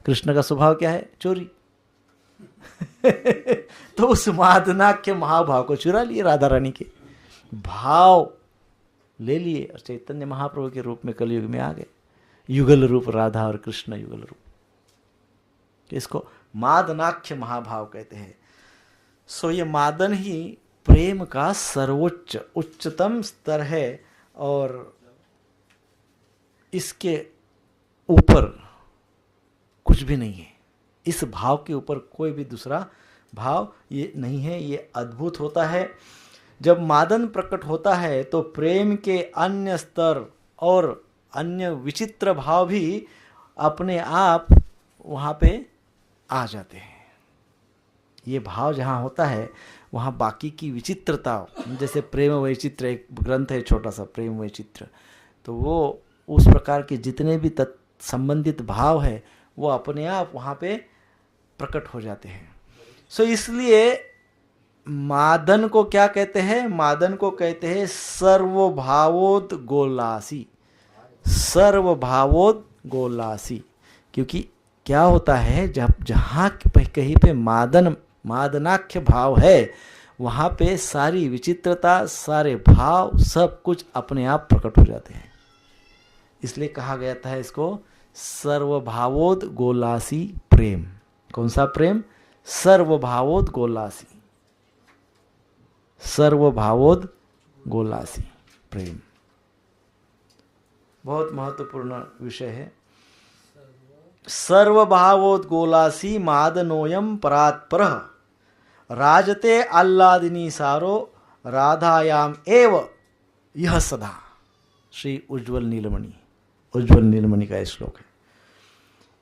कृष्ण का स्वभाव क्या है? चोरी। तो उस मादनाख्य महाभाव को चुरा लिए, राधा रानी के भाव ले लिए और चैतन्य महाप्रभु के रूप में कलयुग में आ गए। युगल रूप राधा और कृष्ण युगल रूप, इसको मादनाख्य महाभाव कहते हैं। ये मादन ही प्रेम का सर्वोच्च उच्चतम स्तर है और इसके ऊपर कुछ भी नहीं है। इस भाव के ऊपर कोई भी दूसरा भाव ये नहीं है। ये अद्भुत होता है। जब मादन प्रकट होता है तो प्रेम के अन्य स्तर और अन्य विचित्र भाव भी अपने आप वहाँ पे आ जाते हैं। ये भाव जहाँ होता है वहाँ बाकी की विचित्रता, जैसे प्रेम वैचित्र एक ग्रंथ है छोटा सा, प्रेम वैचित्र, तो वो उस प्रकार के जितने भी संबंधित भाव है वो अपने आप वहाँ पे प्रकट हो जाते हैं। इसलिए मादन को क्या कहते हैं? मादन को कहते हैं सर्वभावोद गोलासी। सर्वभावोद गोलासी, क्योंकि क्या होता है, जब जहाँ कहीं पे मादनाख्य भाव है वहाँ पे सारी विचित्रता, सारे भाव, सब कुछ अपने आप प्रकट हो जाते हैं। इसलिए कहा गया था इसको सर्वभावोद गोलासी प्रेम। कौन सा प्रेम? सर्वभावोद गोलासी। सर्वभावोद गोलासी प्रेम। बहुत महत्वपूर्ण विषय है। सर्वभावोद गोलासी मादनोयम परात्परः राजते आह्लादिनी सारो राधायाम एव यह सदा। श्री उज्ज्वल नीलमणि का श्लोक है।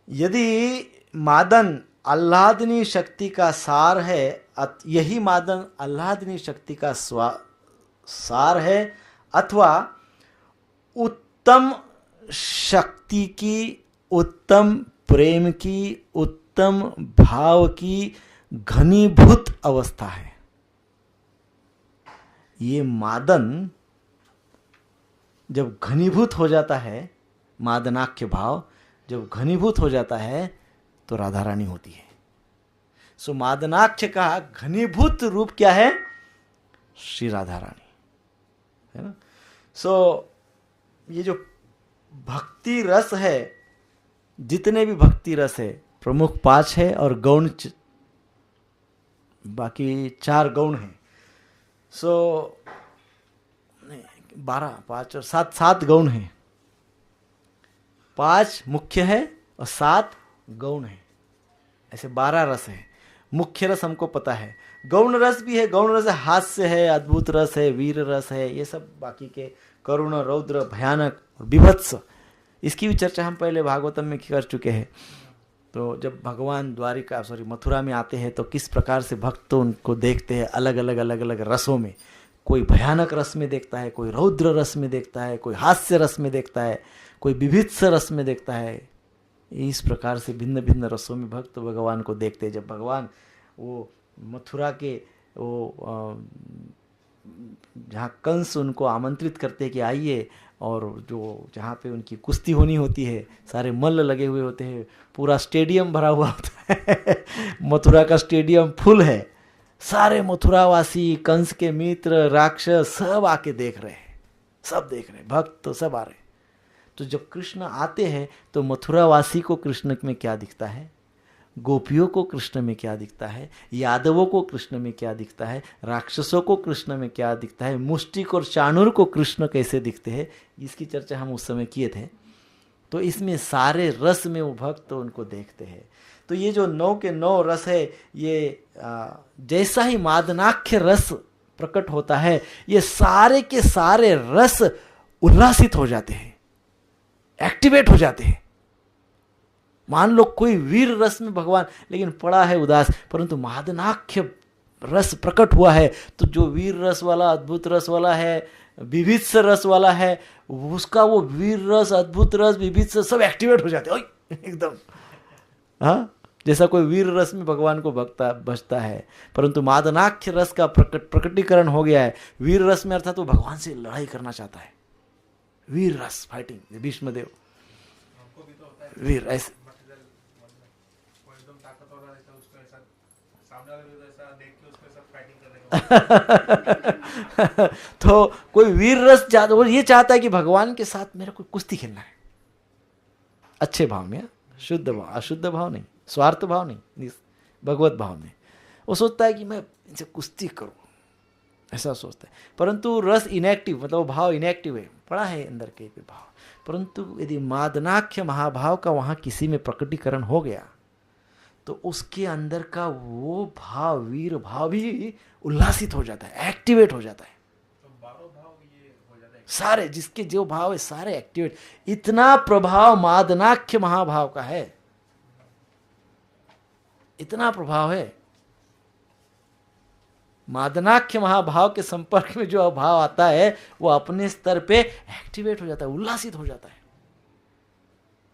यदि मादन आह्लादिनी शक्ति का सार है, यही मादन आह्लादिनी शक्ति का सार है, अथवा उत्तम शक्ति की, उत्तम प्रेम की, उत्तम भाव की घनीभूत अवस्था है। ये मादन जब घनीभूत हो जाता है, मादनाख्य भाव जब घनीभूत हो जाता है तो राधा रानी होती है। सो मादनाख्य का घनीभूत रूप क्या है? श्री राधा रानी, है ना। सो ये जो भक्ति रस है, जितने भी भक्ति रस है, प्रमुख 5 है और गौण बाकी 4 गौण हैं। सो 12, 5 और 7 गौण हैं। 5 मुख्य है और 7 गौण है। ऐसे 12 रस है। मुख्य रस हमको पता है, गौण रस भी है। गौण रस हास्य है, अद्भुत रस है, वीर रस है, ये सब बाकी के करुण, रौद्र, भयानक और विभत्स, इसकी भी चर्चा हम पहले भागवतम में कर चुके हैं। तो जब भगवान मथुरा में आते हैं तो किस प्रकार से भक्त उनको देखते हैं अलग अलग रसों में। कोई भयानक रस में देखता है, कोई रौद्र रस में देखता है, कोई हास्य रस में देखता है, कोई विभित्स रस में देखता है। इस प्रकार से भिन्न भिन्न रसों में भक्त भगवान को देखते हैं। जब भगवान वो मथुरा के वो जहाँ कंस उनको आमंत्रित करते हैं कि आइए, और जो जहाँ पे उनकी कुश्ती होनी होती है, सारे मल्ल लगे हुए होते हैं, पूरा स्टेडियम भरा हुआ होता है मथुरा का स्टेडियम फुल है। सारे मथुरावासी, कंस के मित्र, राक्षस सब आके देख रहे हैं, सब देख रहे हैं, भक्त तो सब आ रहे हैं। तो जब कृष्ण आते हैं तो मथुरावासी को कृष्ण में क्या दिखता है, गोपियों को कृष्ण में क्या दिखता है, यादवों को कृष्ण में क्या दिखता है, राक्षसों को कृष्ण में क्या दिखता है, मुष्टिक और चाणूर को कृष्ण कैसे दिखते हैं, इसकी चर्चा हम उस समय किए थे। तो इसमें सारे रस में वो भक्त उनको देखते हैं। तो ये जो 9 के 9 रस है, ये जैसा ही मादनाख्य रस प्रकट होता है, ये सारे के सारे रस उल्लासित हो जाते हैं, एक्टिवेट हो जाते हैं। मान लो कोई वीर रस में भगवान लेकिन पड़ा है उदास, परंतु मादनाख्य रस प्रकट हुआ है, तो जो वीर रस वाला, अद्भुत रस वाला है, विभित्स रस वाला है, उसका वो वीर रस, अद्भुत रस, विभित्स सब एक्टिवेट हो जाते हैं एकदम। हाँ, जैसा कोई वीर रस में भगवान को बचता है, परंतु मादनाख्य रस का प्रकटीकरण हो गया है। वीर रस में अर्थात वो भगवान से लड़ाई करना चाहता है, वीर रस, फाइटिंग। भीष्मदेव वीर ऐसे तो कोई वीर रस ज्यादा, वो ये चाहता है कि भगवान के साथ मेरा कोई कुश्ती खेलना है, अच्छे भाव में, शुद्ध भाव, अशुद्ध भाव नहीं, स्वार्थ भाव नहीं, भगवत भाव में। वो सोचता है कि मैं इनसे कुश्ती करूं, ऐसा सोचता है। परंतु रस इनएक्टिव, मतलब भाव इनएक्टिव है, पड़ा है अंदर के भाव। परंतु यदि मादनाख्य महाभाव का वहां किसी में प्रकटीकरण हो गया तो उसके अंदर का वो भाव, वीर भाव भी उल्लासित हो जाता है, एक्टिवेट हो जाता है। तो 12 भाव ये हो जाता है, सारे जिसके जो भाव है सारे एक्टिवेट। इतना प्रभाव मादनाख्य महाभाव का है, इतना प्रभाव है। मादनाख्य महाभाव के संपर्क में जो भाव आता है वो अपने स्तर पे एक्टिवेट हो जाता है, उल्लासित हो जाता है।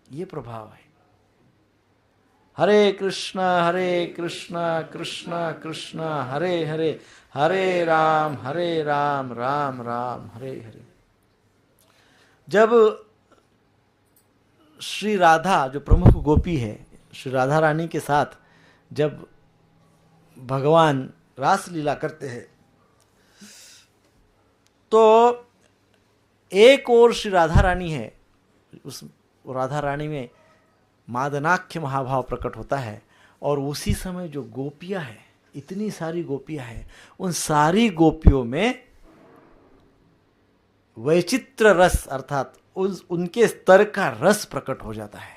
ये प्रभाव है। हरे कृष्णा कृष्णा कृष्णा हरे हरे, हरे राम राम राम हरे हरे। जब श्री राधा जो प्रमुख गोपी है, श्री राधा रानी के साथ जब भगवान रास लीला करते हैं तो एक और श्री राधा रानी है, उस राधा रानी में मादनाख्य महाभाव प्रकट होता है, और उसी समय जो गोपियां हैं इतनी सारी गोपियां हैं, उन सारी गोपियों में वैचित्र रस अर्थात उनके स्तर का रस प्रकट हो जाता है,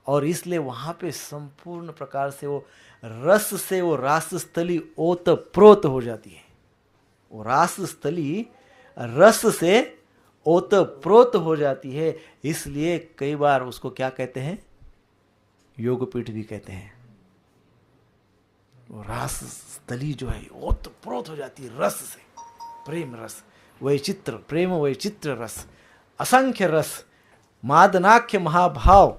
और इसलिए वहां पे संपूर्ण प्रकार से वो रस से वो रासस्थली ओत प्रोत हो जाती है। वो रासस्थली रस से ओत प्रोत हो जाती है। इसलिए कई बार उसको क्या कहते हैं, योगपीठ भी कहते हैं। वो रासस्थली जो है ओत प्रोत हो जाती है रस से, प्रेम रस, वैचित्र प्रेम, वैचित्र रस, असंख्य रस, मादनाख्य महाभाव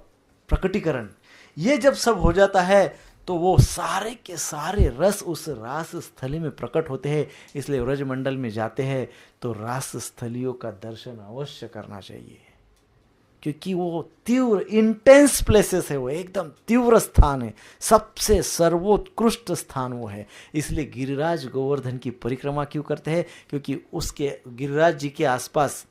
प्रकटीकरण, ये जब सब हो जाता है तो वो सारे के सारे रस उस रास स्थली में प्रकट होते हैं। इसलिए व्रजमंडल में जाते हैं तो रास स्थलियों का दर्शन अवश्य करना चाहिए, क्योंकि वो तीव्र इंटेंस प्लेसेस है, वो एकदम तीव्र स्थान है, सबसे सर्वोत्कृष्ट स्थान वो है। इसलिए गिरिराज गोवर्धन की परिक्रमा क्यों करते हैं, क्योंकि उसके गिरिराज जी के आसपास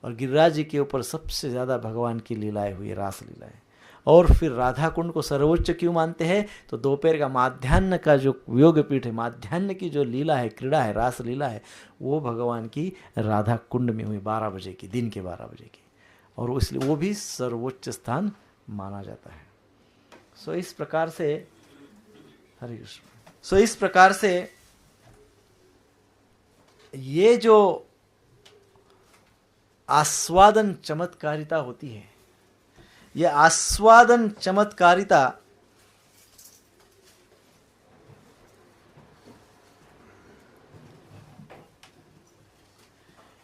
और गिरिराज जी के ऊपर सबसे ज़्यादा भगवान की लीलाएं हुई, रास लीलाएं। और फिर राधा कुंड को सर्वोच्च क्यों मानते हैं, तो दोपहर का माध्याह्न का जो योगपीठ है, माध्याह्न की जो लीला है, क्रीड़ा है, रास लीला है, वो भगवान की राधा कुंड में हुई 12 बजे की, दिन के 12 बजे की, और इसलिए वो भी सर्वोच्च स्थान माना जाता है। सो इस प्रकार से हरे कृष्ण, सो इस प्रकार से ये जो आस्वादन चमत्कारिता होती है, ये आस्वादन चमत्कारिता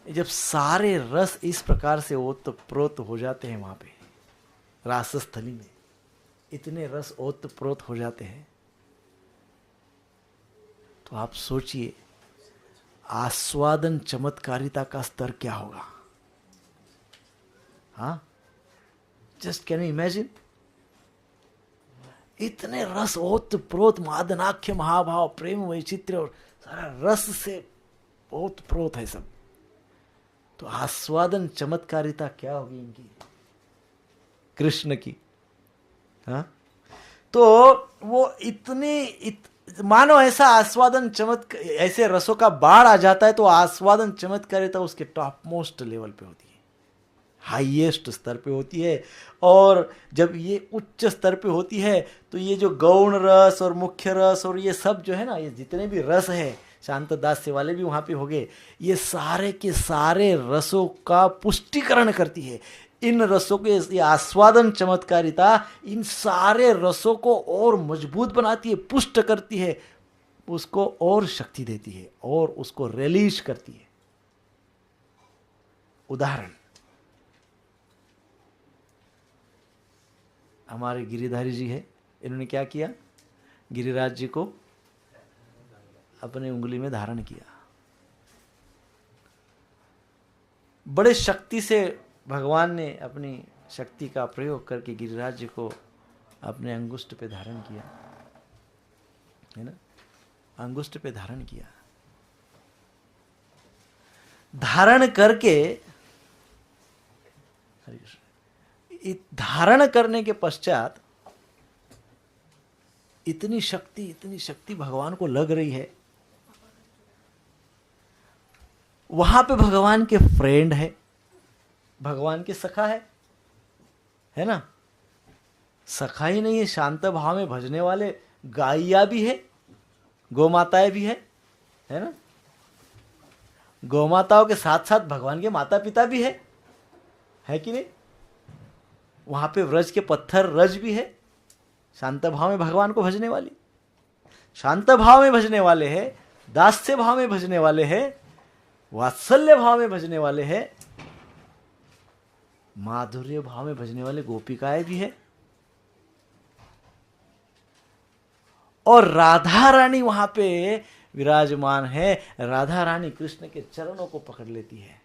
जब सारे रस इस प्रकार से ओतप्रोत हो जाते हैं, वहां पे रासस्थली में इतने रस ओतप्रोत हो जाते हैं, तो आप सोचिए आस्वादन चमत्कारिता का स्तर क्या होगा। हाँ, जस्ट कैन यू इमेजिन, इतने रस ओतप्रोत, मादनाख्य महाभाव, प्रेम, वैचित्र्य, और सारा रस से ओतप्रोत है सब। तो आस्वादन चमत्कारिता क्या होगी इनकी, कृष्ण की। हाँ, तो वो मानो ऐसा आस्वादन ऐसे रसों का बाढ़ आ जाता है, तो आस्वादन चमत्कारिता उसके टॉप मोस्ट लेवल पे होती है, हाईएस्ट स्तर पे होती है। और जब ये उच्च स्तर पे होती है तो ये जो गौण रस और मुख्य रस और ये सब जो है ना, ये जितने भी रस है, शांत दास्य वाले भी वहाँ पे हो गए, ये सारे के सारे रसों का पुष्टिकरण करती है। इन रसों के ये आस्वादन चमत्कारिता इन सारे रसों को और मजबूत बनाती है, पुष्ट करती है, उसको और शक्ति देती है और उसको रिलीज करती है। उदाहरण, हमारे गिरिधारी जी है, इन्होंने क्या किया, गिरिराज जी को अपने उंगली में धारण किया। बड़े शक्ति से भगवान ने अपनी शक्ति का प्रयोग करके गिरिराज जी को अपने अंगुष्ठ पे धारण किया, है ना, अंगुष्ठ पे धारण किया। धारण करके धारण करने के पश्चात इतनी शक्ति भगवान को लग रही है। वहां पे भगवान के फ्रेंड है, भगवान के सखा है ना, सखा ही नहीं है, शांत भाव में भजने वाले गाइया भी है, गौमाताएं भी है ना, गौमाताओं के साथ साथ भगवान के माता पिता भी है कि नहीं। वहां पे व्रज के पत्थर रज भी है, शांत भाव में भगवान को भजने वाली, शांत भाव में भजने वाले हैं, दास्य भाव में भजने वाले हैं, वात्सल्य भाव में भजने वाले हैं, माधुर्य भाव में भजने वाले गोपिकाएं भी है, और राधा रानी वहां पे विराजमान है। राधा रानी कृष्ण के चरणों को पकड़ लेती है।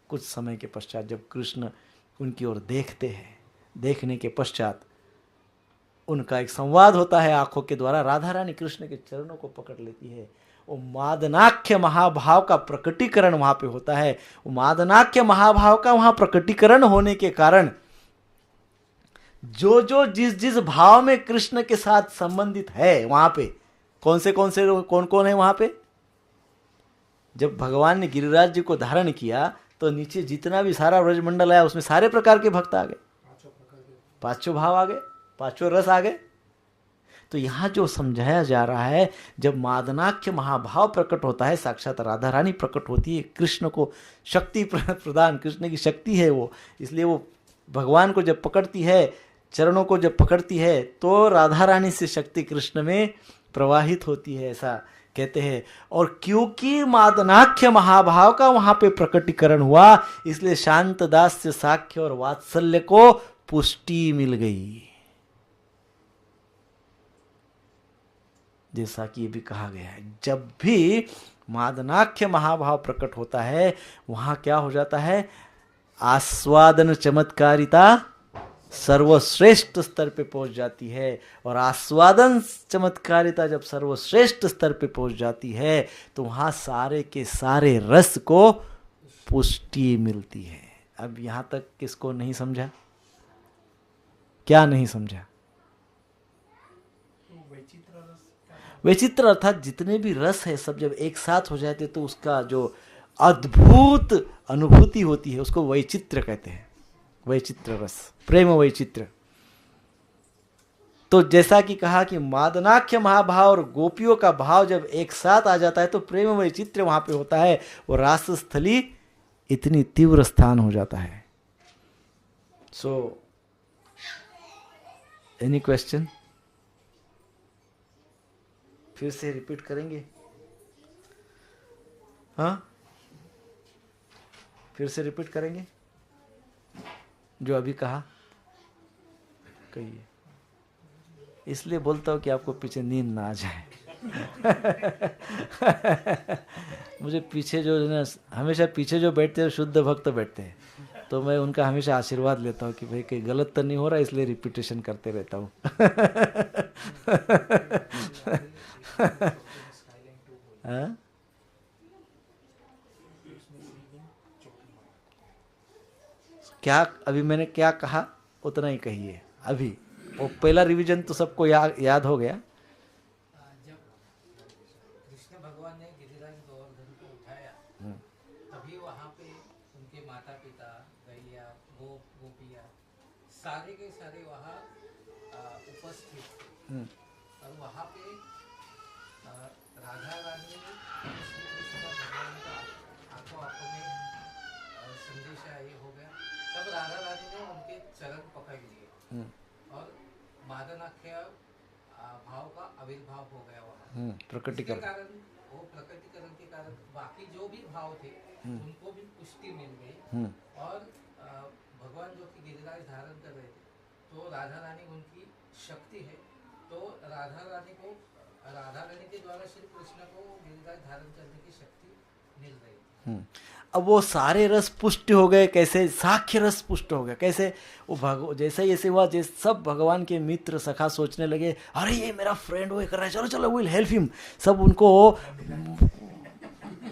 कुछ समय के पश्चात जब कृष्ण उनकी ओर देखते हैं, देखने के पश्चात उनका एक संवाद होता है आंखों के द्वारा, राधा रानी कृष्ण के चरणों को पकड़ लेती है। वो मादनाख्य महाभाव का प्रकटीकरण वहां पे होता है। वो मादनाख्य महाभाव का वहां प्रकटीकरण होने के कारण जो जो जिस जिस भाव में कृष्ण के साथ संबंधित है वहां पे कौन कौन है वहां पे। जब भगवान ने गिरिराज जी को धारण किया तो नीचे जितना भी सारा ब्रजमंडल आया उसमें सारे प्रकार के भक्त आ गए, पांचों भाव आ गए, पांचों रस आ गए। तो यहां जो समझाया जा रहा है, जब मादनाख्य महाभाव प्रकट होता है, साक्षात राधा रानी प्रकट होती है, कृष्ण को शक्ति प्रदान, कृष्ण की शक्ति है वो, इसलिए वो भगवान को जब पकड़ती है, चरणों को जब पकड़ती है तो राधा रानी से शक्ति कृष्ण में प्रवाहित होती है, ऐसा कहते हैं। और क्योंकि मादनाख्य महाभाव का वहां पे प्रकटीकरण हुआ, इसलिए शांत दास्य साख्य और वात्सल्य को पुष्टि मिल गई। जैसा कि ये भी कहा गया है, जब भी मादनाख्य महाभाव प्रकट होता है वहां क्या हो जाता है, आस्वादन चमत्कारिता सर्वश्रेष्ठ स्तर पे पहुंच जाती है। और आस्वादन चमत्कारिता जब सर्वश्रेष्ठ स्तर पे पहुंच जाती है तो वहां सारे के सारे रस को पुष्टि मिलती है। अब यहां तक किसको नहीं समझा, क्या नहीं समझा? वैचित्र अर्थात जितने भी रस है सब जब एक साथ हो जाते तो उसका जो अद्भुत अनुभूति होती है उसको वैचित्र कहते हैं। वैचित्र रस, प्रेम वैचित्र। तो जैसा कि कहा कि मादनाख्य महाभाव और गोपियों का भाव जब एक साथ आ जाता है तो प्रेम वैचित्र वहां पे होता है, और रासस्थली इतनी तीव्र स्थान हो जाता है। सो एनी क्वेश्चन? फिर से रिपीट करेंगे? हाँ, फिर से रिपीट करेंगे जो अभी कहा, कहिए। इसलिए बोलता हूं कि आपको पीछे नींद ना आ जाए। मुझे पीछे जो ना, हमेशा पीछे जो बैठते हैं शुद्ध भक्त बैठते हैं, तो मैं उनका हमेशा आशीर्वाद लेता हूँ कि भाई कहीं गलत तो नहीं हो रहा, इसलिए रिपीटेशन करते रहता हूँ। क्या अभी मैंने क्या कहा उतना ही कहिए। अभी वो पहला रिवीजन तो सबको याद हो गया। जब कृष्ण भगवान ने गिरिराज गोवर्धन को उठाया तभी वहाँ पे उनके माता पिता, गैया, गोपिया सारे के सारे वहाँ उपस्थित थे। और वहाँ पे राधा रानी श्री कृष्ण भगवान का आंखों आंखों में संदेशा ये हो गया। तब राधा रानी ने उनके चरण पकड़ लिए और मादनाख्य भाव का आविर्भाव हो गया वहाँ। प्रकटीकरण कारण, वो प्रकटीकरण के कारण बाकी जो भी भाव थे उनको भी पुष्टि मिल गई। और भगवान जो कि गिरिराज धारण कर रहे थे तो राधा रानी उनकी शक्ति है, तो राधा रानी के द्वारा श्री कृष्ण को गिरिराज धारण करने की शक्ति मिल रही। अब वो सारे रस पुष्ट हो गए। कैसे? साख्य रस पुष्ट हो गया। कैसे? वो जैसे ही ऐसे हुआ, जैसे सब भगवान के मित्र सखा सोचने लगे, अरे ये मेरा फ्रेंड वो कर रहा है, चलो चलो विल हेल्प हिम। सब उनको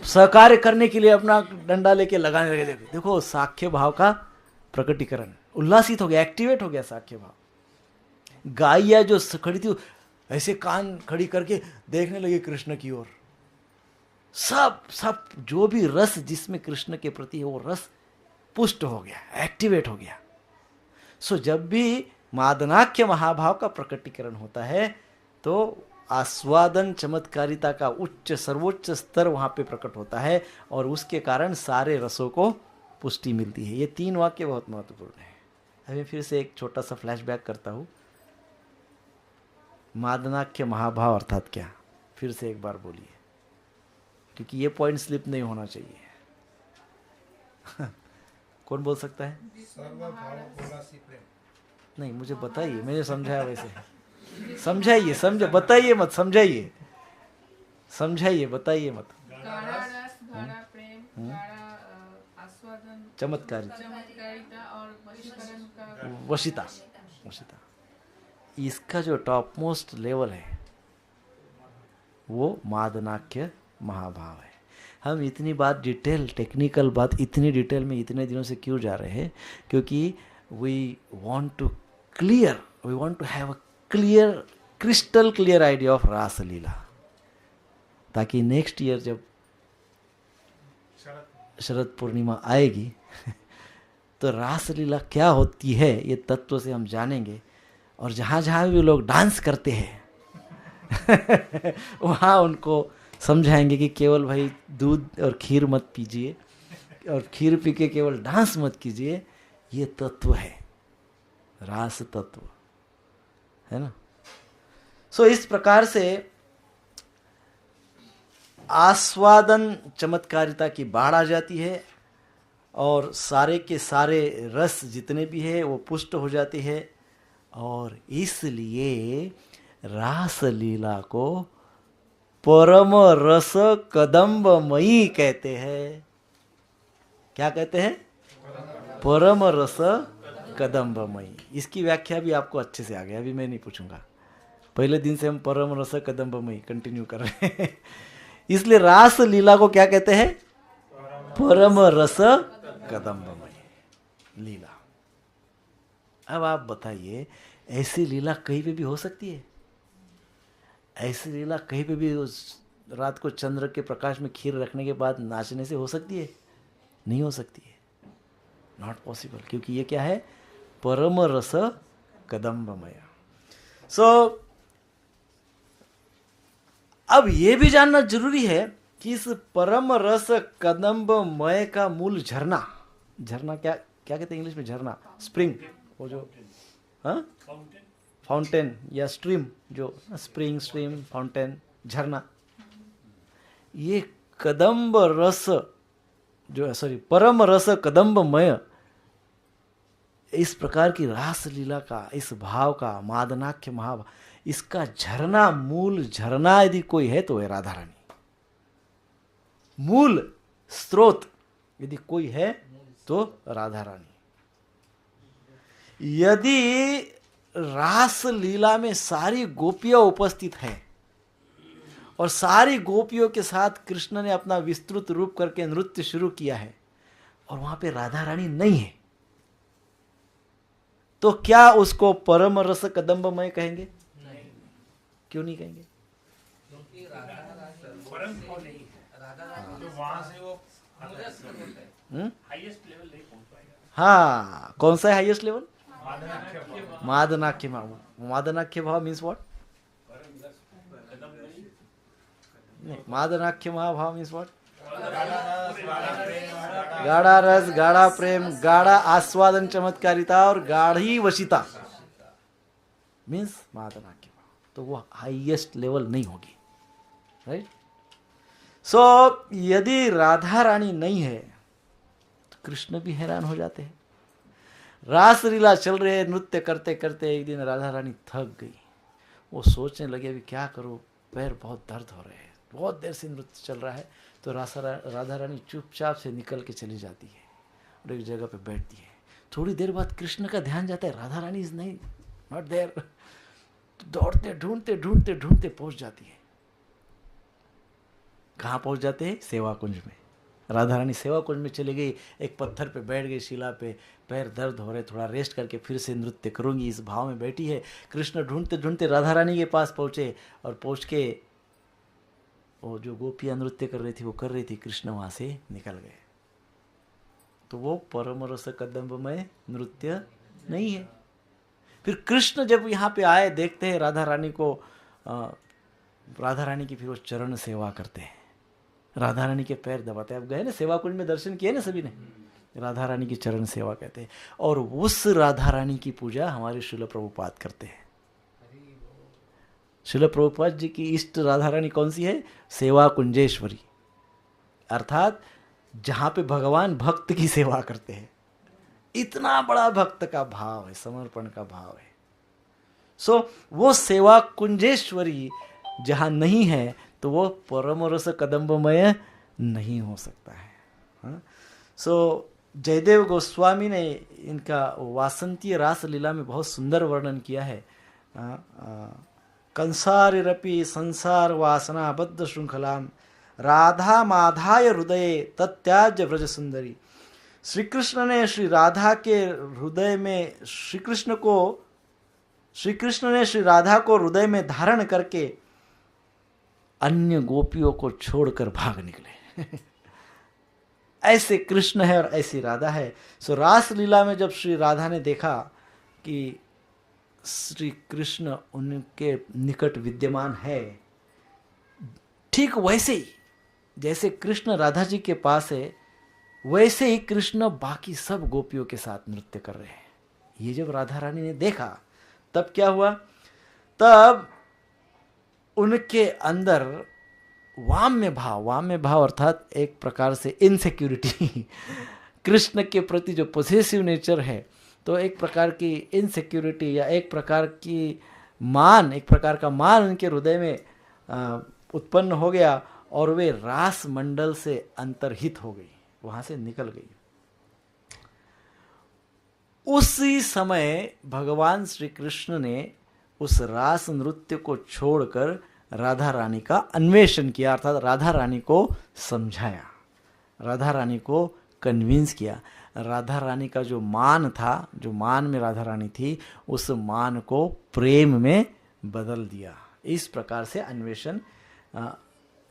सहकार्य करने के लिए अपना डंडा लेके लगाने लगे। देखो साख्य भाव का प्रकटीकरण, उल्लासित हो गया, एक्टिवेट हो गया साख्य भाव। गायिया जो खड़ी थी ऐसे कान खड़ी करके देखने लगे कृष्ण की ओर। सब जो भी रस जिसमें कृष्ण के प्रति है वो रस पुष्ट हो गया, एक्टिवेट हो गया। सो जब भी मादनाख्य महाभाव का प्रकटीकरण होता है तो आस्वादन चमत्कारिता का उच्च सर्वोच्च स्तर वहां पे प्रकट होता है और उसके कारण सारे रसों को पुष्टि मिलती है। ये 3 वाक्य बहुत महत्वपूर्ण है। अभी फिर से एक छोटा सा फ्लैशबैक करता हूं। मादनाख्य महाभाव अर्थात क्या, फिर से एक बार बोलिए, क्योंकि ये पॉइंट स्लिप नहीं होना चाहिए। कौन बोल सकता है? नहीं, मुझे बताइए, मैंने समझाया वैसे। समझाइए, बताइए मत, समझाइए बताइए मत। गाढ़ा रस, गाढ़ा प्रेम, गाढ़ा आस्वादन, चमत्कारिता और वशीकरण का वशिता। इसका जो टॉप मोस्ट लेवल है वो मादनाख्य महाभाव है। हम इतनी बात डिटेल, टेक्निकल बात इतनी डिटेल में इतने दिनों से क्यों जा रहे हैं? क्योंकि we want to clear, we want to have a clear, crystal clear idea of रास लीला, ताकि नेक्स्ट ईयर जब शरद पूर्णिमा आएगी तो रास लीला क्या होती है ये तत्व से हम जानेंगे। और जहाँ जहाँ भी लोग डांस करते हैं वहाँ उनको समझाएंगे कि केवल भाई दूध और खीर मत पीजिए और खीर पी के केवल डांस मत कीजिए, ये तत्व है, रास तत्व है ना। सो इस प्रकार से आस्वादन चमत्कारिता की बाढ़ आ जाती है और सारे के सारे रस जितने भी है वो पुष्ट हो जाते हैं। और इसलिए रास लीला को परम रस कदम्बमयी कहते हैं। क्या कहते हैं? परम रस कदम्बमयी। इसकी व्याख्या भी आपको अच्छे से आ गया, अभी मैं नहीं पूछूंगा, पहले दिन से हम परम रस कदम्बमयी कंटिन्यू कर रहे हैं। इसलिए रास लीला को क्या कहते हैं? परम रस कदम्बमयी लीला। अब आप बताइए, ऐसी लीला कहीं पे भी हो सकती है? ऐसी लीला कहीं पे भी रात को चंद्र के प्रकाश में खीर रखने के बाद नाचने से हो सकती है? नहीं हो सकती है, नॉट पॉसिबल, क्योंकि ये क्या है? परम रस कदम्बमय। सो अब ये भी जानना जरूरी है कि इस परम रस कदम्बमय का मूल झरना, झरना क्या क्या कहते हैं इंग्लिश में? झरना, स्प्रिंग, वो जो फाउंटेन या स्ट्रीम, जो स्प्रिंग, स्ट्रीम, फाउंटेन, झरना, ये कदम्ब रस जो है, परम रस कदम्बमय, इस प्रकार की रास लीला का, इस भाव का, मादनाख्य महाभाव, इसका झरना, मूल झरना यदि कोई है तो है राधा रानी। मूल स्रोत यदि कोई है तो राधा रानी। यदि रास लीला में सारी गोपियां उपस्थित है और सारी गोपियों के साथ कृष्ण ने अपना विस्तृत रूप करके नृत्य शुरू किया है और वहां पे राधा रानी नहीं है, तो क्या उसको परम रस कदम्बमय कहेंगे? नहीं। क्यों नहीं कहेंगे? क्योंकि राधा रानी जो वहां से वो हाईएस्ट लेवल नहीं पहुंच पाएगा। हाँ, कौन सा है हाईएस्ट लेवल? मादनाख्य भाव। मादनाख्य भाव। मादनाख्य भाव मीन्स व्हाट? नहीं, मादनाख्य महाभाव मीन्स व्हाट? गाढ़ा रस, गाढ़ा प्रेम, गाढ़ा आस्वादन चमत्कारिता और गाढ़ी वशिता मीन्स मादनाख्य भाव। तो वो हाईएस्ट लेवल नहीं होगी, राइट? सो यदि राधा रानी नहीं है तो कृष्ण भी हैरान हो जाते हैं। रास लीला चल रहे, नृत्य करते करते एक दिन राधा रानी थक गई। वो सोचने लगे अभी क्या करूं, पैर बहुत दर्द हो रहे हैं, बहुत देर से नृत्य चल रहा है। तो राधा रानी चुपचाप से निकल के चली जाती है और एक जगह पे बैठती है। थोड़ी देर बाद कृष्ण का ध्यान जाता है, राधा रानी इज नहीं, नॉट देयर। दौड़ते ढूंढते ढूंढते ढूंढते पहुंच जाती है। कहाँ पहुंच जाते हैं? सेवा कुंज में। राधा रानी सेवा कुंज में चली गई, एक पत्थर पे बैठ गई, शिला पे, पैर दर्द हो रहे, थोड़ा रेस्ट करके फिर से नृत्य करूंगी, इस भाव में बैठी है। कृष्ण ढूंढते ढूंढते राधा रानी के पास पहुंचे और पहुंच के वो जो गोपियां नृत्य कर रही थी वो कर रही थी, कृष्ण वहां से निकल गए। तो वो परम रस कदम्बमय नृत्य नहीं है। फिर कृष्ण जब यहाँ पे आए, देखते हैं राधा रानी को, राधा रानी की फिर वो चरण सेवा करते हैं, राधा रानी के पैर दबाते हैं। आप गए ना सेवा कुंज में, दर्शन किए ना सभी ने? राधा रानी की चरण सेवा कहते हैं। और उस राधा रानी की पूजा हमारे श्रील प्रभुपाद करते हैं। श्रील प्रभुपाद जी की इष्ट राधा रानी कौन सी है? सेवा कुंजेश्वरी, अर्थात जहां पे भगवान भक्त की सेवा करते हैं। इतना बड़ा भक्त का भाव है, समर्पण का भाव है। सो वो सेवा कुंजेश्वरी जहां नहीं है तो वो परम रस कदम्बमय नहीं हो सकता है। सो जयदेव गोस्वामी ने इनका वासंतीय रास लीला में बहुत सुंदर वर्णन किया है। कंसारिरपि संसार वासना बद्ध श्रृंखलाम राधा माधाय हृदय तत्याज्य व्रज सुंदरी। श्री कृष्ण ने श्री राधा के हृदय में, श्री कृष्ण को श्री कृष्ण ने श्री राधा को हृदय में धारण करके अन्य गोपियों को छोड़कर भाग निकले। ऐसे कृष्ण है और ऐसी राधा है। सो रास लीला में जब श्री राधा ने देखा कि श्री कृष्ण उनके निकट विद्यमान है, ठीक वैसे ही जैसे कृष्ण राधा जी के पास है, वैसे ही कृष्ण बाकी सब गोपियों के साथ नृत्य कर रहे हैं। ये जब राधा रानी ने देखा तब क्या हुआ? तब उनके अंदर वाम्य भाव अर्थात एक प्रकार से इनसिक्योरिटी कृष्ण के प्रति जो पॉसेसिव नेचर है, तो एक प्रकार की इनसिक्योरिटी या एक प्रकार का मान उनके हृदय में उत्पन्न हो गया और वे रास मंडल से अंतर्हित हो गई, वहां से निकल गई। उसी समय भगवान श्री कृष्ण ने उस रास नृत्य को छोड़कर राधा रानी का अन्वेषण किया, अर्थात राधा रानी को समझाया, राधा रानी को कन्विंस किया। राधा रानी का जो मान था, जो मान में राधा रानी थी, उस मान को प्रेम में बदल दिया। इस प्रकार से अन्वेषण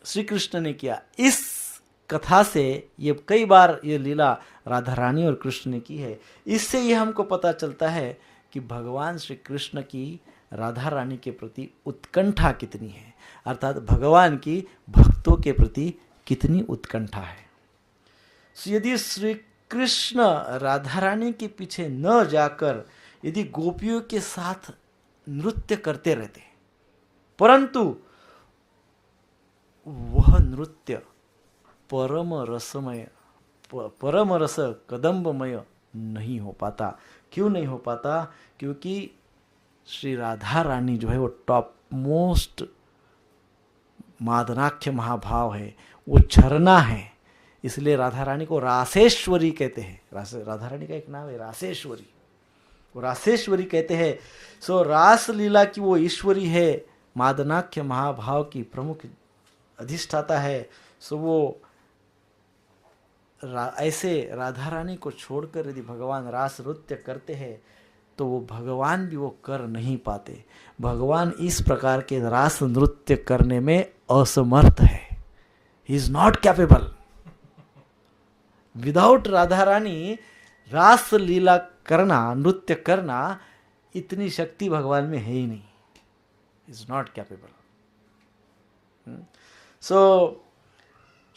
श्री कृष्ण ने किया। इस कथा से ये कई बार ये लीला राधा रानी और कृष्ण ने की है। इससे ये हमको पता चलता है कि भगवान श्री कृष्ण की राधा रानी के प्रति उत्कंठा कितनी है, अर्थात भगवान की भक्तों के प्रति कितनी उत्कंठा है। यदि श्री कृष्ण राधा रानी के पीछे न जाकर यदि गोपियों के साथ नृत्य करते रहते, परंतु वह नृत्य परम रस कदम्बमय नहीं हो पाता। क्यों नहीं हो पाता? क्योंकि श्री राधा रानी जो है वो टॉप मोस्ट मादनाख्य महाभाव है, वो झरना है। इसलिए राधा रानी को रासेश्वरी कहते हैं। राधा रानी का एक नाम है रासेश्वरी, वो रासेश्वरी कहते हैं। सो रास लीला की वो ईश्वरी है, मादनाख्य महाभाव की प्रमुख अधिष्ठाता है। सो वो ऐसे राधा रानी को छोड़कर यदि भगवान रास नृत्य करते हैं तो वो भगवान भी वो कर नहीं पाते। भगवान इस प्रकार के रास नृत्य करने में असमर्थ है। He is not capable. Without Radha Rani Raas Leela करना, नृत्य करना, इतनी शक्ति भगवान में है ही नहीं। Is not capable. So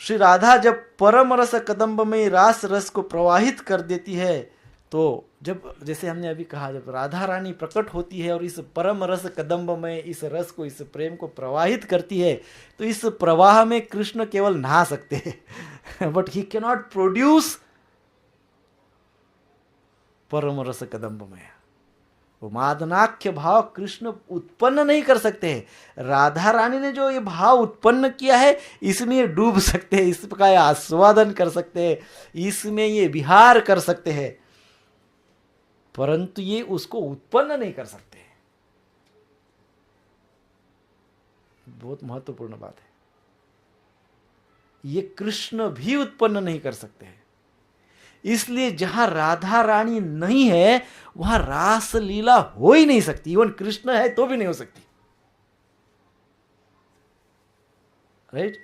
Shri Radha जब परम रस कदम्ब में रास रस को प्रवाहित कर देती है, तो जब जैसे हमने अभी कहा, जब राधा रानी प्रकट होती है और इस परम रस कदम्ब में इस रस को, इस प्रेम को प्रवाहित करती है, तो इस प्रवाह में कृष्ण केवल नहा सकते हैं, but he can not produce परम रस कदम्ब में। वो मादनाख्य भाव कृष्ण उत्पन्न नहीं कर सकते हैं। राधा रानी ने जो ये भाव उत्पन्न किया है, इसमें ये डूब सकते हैं, इसका आस्वादन कर सकते हैं, इसमें ये विहार कर सकते हैं, परंतु ये उसको उत्पन्न नहीं कर सकते। बहुत महत्वपूर्ण बात है। ये कृष्ण भी उत्पन्न नहीं कर सकते हैं। इसलिए जहां राधा रानी नहीं है वहां रास लीला हो ही नहीं सकती। इवन कृष्ण है तो भी नहीं हो सकती। राइट?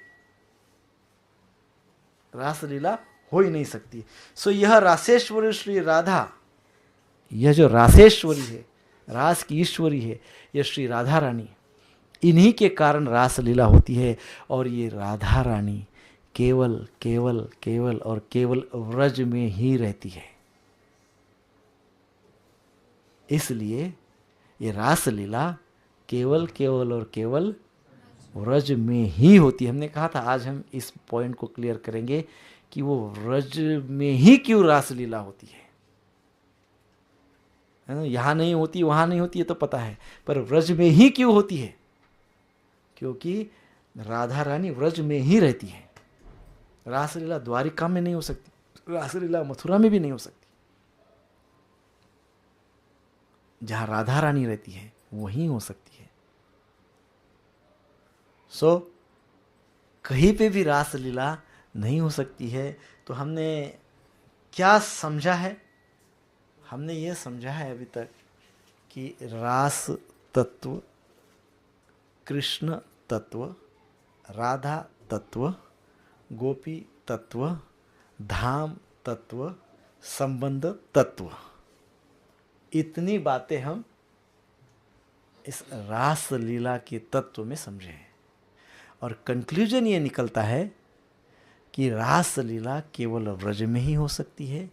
रास लीला हो ही नहीं सकती। सो यह रासेश्वरी श्री राधा, यह जो रासेश्वरी है, रास की ईश्वरी है, यह श्री राधा रानी, इन्हीं के कारण रास लीला होती है। और ये राधा रानी केवल केवल केवल और केवल व्रज में ही रहती है। इसलिए ये रास लीला केवल केवल और केवल व्रज में ही होती है। हमने कहा था आज हम इस पॉइंट को क्लियर करेंगे कि वो व्रज में ही क्यों रास लीला होती है ना? यहां नहीं होती, वहां नहीं होती है तो पता है, पर व्रज में ही क्यों होती है? क्योंकि राधा रानी व्रज में ही रहती है। रासलीला द्वारिका में नहीं हो सकती, रासलीला मथुरा में भी नहीं हो सकती। जहां राधा रानी रहती है वहीं हो सकती है। सो कहीं पे भी रासलीला नहीं हो सकती है। तो हमने क्या समझा है? हमने ये समझा है अभी तक कि रास तत्व, कृष्ण तत्व, राधा तत्व, गोपी तत्व, धाम तत्व, संबंध तत्व, इतनी बातें हम इस रास लीला के तत्व में समझे हैं। और कंक्लूजन ये निकलता है कि रास लीला केवल व्रज में ही हो सकती है।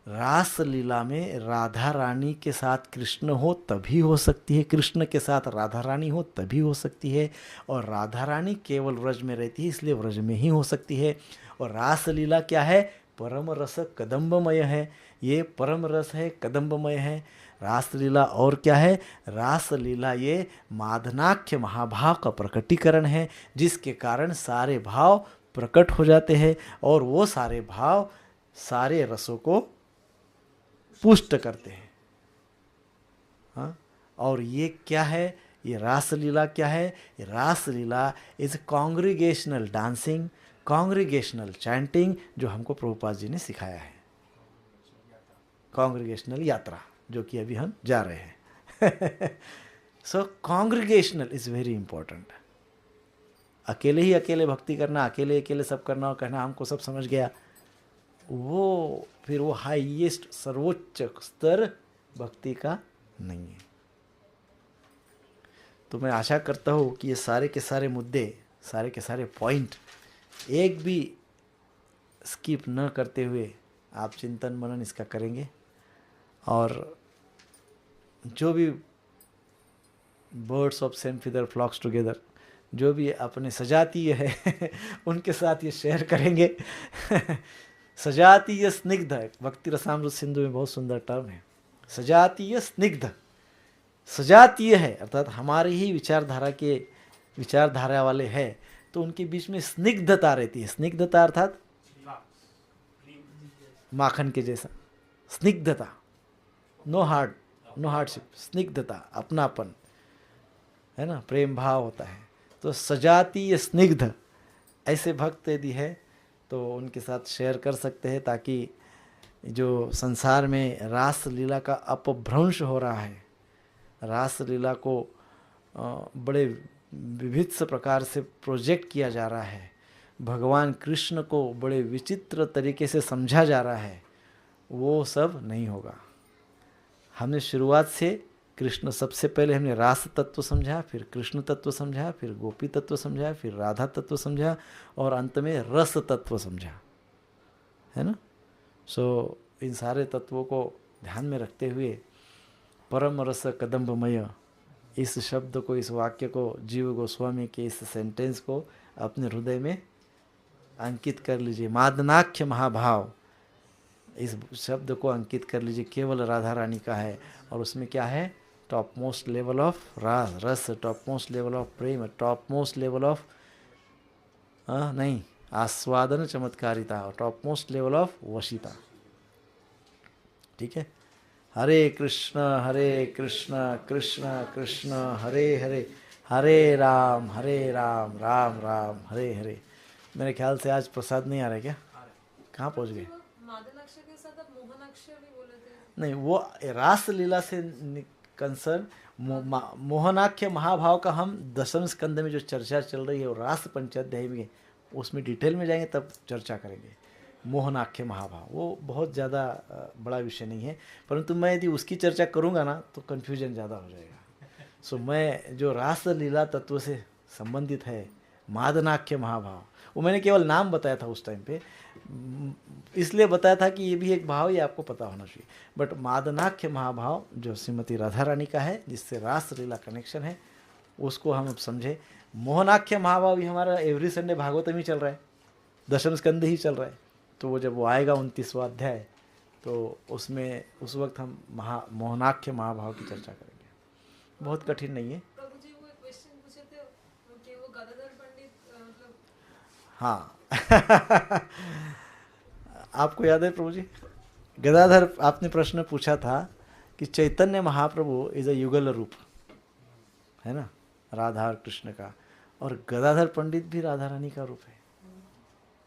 रास लीला में राधा रानी के साथ कृष्ण हो तभी हो सकती है, कृष्ण के साथ राधा रानी हो तभी हो सकती है, और राधा रानी केवल व्रज में रहती है इसलिए व्रज में ही हो सकती है। और रास लीला क्या है? परम रस कदम्बमय है। ये परम रस है, कदम्बमय है। रास लीला और क्या है? रास लीला ये मादनाख्य महाभाव का प्रकटीकरण है, जिसके कारण सारे भाव प्रकट हो जाते हैं और वो सारे भाव सारे रसों को पुष्ट करते हैं। हाँ, और ये क्या है? ये रास लीला क्या है? ये Raas Leela is congregational dancing, congregational chanting, जो हमको प्रभुपाद जी ने सिखाया है। कॉन्ग्रीगेशनल यात्रा जो कि अभी हम जा रहे हैं। सो कॉन्ग्रीगेशनल इज वेरी इंपॉर्टेंट। अकेले ही अकेले भक्ति करना, अकेले अकेले सब करना और कहना हमको सब समझ गया, वो फिर वो हाईएस्ट सर्वोच्च स्तर भक्ति का नहीं है। तो मैं आशा करता हूँ कि ये सारे के सारे मुद्दे, सारे के सारे पॉइंट एक भी स्किप न करते हुए आप चिंतन मनन इसका करेंगे, और जो भी birds of same feather flocks together, जो भी अपने सजातीय है उनके साथ ये शेयर करेंगे। सजातीय स्निग्ध, भक्ति रसामृत सिंधु में बहुत सुंदर टर्म है, सजातीय स्निग्ध। सजातीय है अर्थात हमारी ही विचारधारा वाले हैं, तो उनके बीच में स्निग्धता रहती है। स्निग्धता अर्थात माखन के जैसा, स्निग्धता, नो हार्डशिप, स्निग्धता, अपनापन है ना, प्रेम भाव होता है। तो सजातीय स्निग्ध ऐसे भक्त यदि है तो उनके साथ शेयर कर सकते हैं, ताकि जो संसार में रास लीला का अपभ्रंश हो रहा है, रास लीला को बड़े विविध प्रकार से प्रोजेक्ट किया जा रहा है, भगवान कृष्ण को बड़े विचित्र तरीके से समझा जा रहा है, वो सब नहीं होगा। हमने शुरुआत से कृष्ण, सबसे पहले हमने रास तत्व समझा, फिर कृष्ण तत्व समझा, फिर गोपी तत्व समझा, फिर राधा तत्व समझा, और अंत में रस तत्व समझा, है ना। सो इन सारे तत्वों को ध्यान में रखते हुए परम रस कदम्बमय, इस शब्द को, इस वाक्य को, जीव गोस्वामी के इस सेंटेंस को अपने हृदय में अंकित कर लीजिए। मादनाख्य महाभाव, इस शब्द को अंकित कर लीजिए, केवल राधा रानी का है, और उसमें क्या है? टॉप मोस्ट लेवल ऑफ रस, टॉप मोस्ट लेवल ऑफ प्रेम, टॉप मोस्ट लेवल ऑफ नहीं आस्वादन चमत्कारिता, टॉप मोस्ट लेवल ऑफ वशिता। ठीक है। हरे कृष्ण कृष्ण कृष्ण हरे हरे, हरे राम राम राम हरे हरे। मेरे ख्याल से आज प्रसाद नहीं आ रहा है क्या? कहाँ पहुँच गए? मादनाक्षर के साथ आप मोहनाक्षर भी बोले थे। नहीं, वो रास लीला से कंसर्न, मोहनाख्य महाभाव का हम दशम स्कंद में जो चर्चा चल रही है, वो रास पंचाध्याय में, उसमें डिटेल में जाएंगे तब चर्चा करेंगे। मोहनाख्य महाभाव वो बहुत ज़्यादा बड़ा विषय नहीं है, परंतु मैं यदि उसकी चर्चा करूँगा ना तो कन्फ्यूजन ज़्यादा हो जाएगा। सो मैं जो रास लीला तत्व से संबंधित है, मादनाख्य महाभाव, वो मैंने केवल नाम बताया था उस टाइम पे, इसलिए बताया था कि ये भी एक भाव, ये आपको पता होना चाहिए। बट मादनाख्य महाभाव जो श्रीमती राधा रानी का है, जिससे रास लीला कनेक्शन है, उसको हम अब समझे। मोहनाख्य महाभाव भी हमारा एवरी संडे भागवतम ही चल रहा है, दशम स्कंद ही चल रहा है। तो वो जब वो आएगा 29वां अध्याय, तो उसमें उस वक्त हम मोहनाख्य महाभाव की चर्चा करेंगे। बहुत कठिन नहीं है। प्रभु जी वो एक क्वेश्चन पूछे थे कि वो गदाधर पंडित मतलब, हाँ आपको याद है प्रभु जी? गदाधर, आपने प्रश्न पूछा था कि चैतन्य महाप्रभु इज अ युगल रूप, है ना, राधा और कृष्ण का, और गदाधर पंडित भी राधा रानी का रूप है।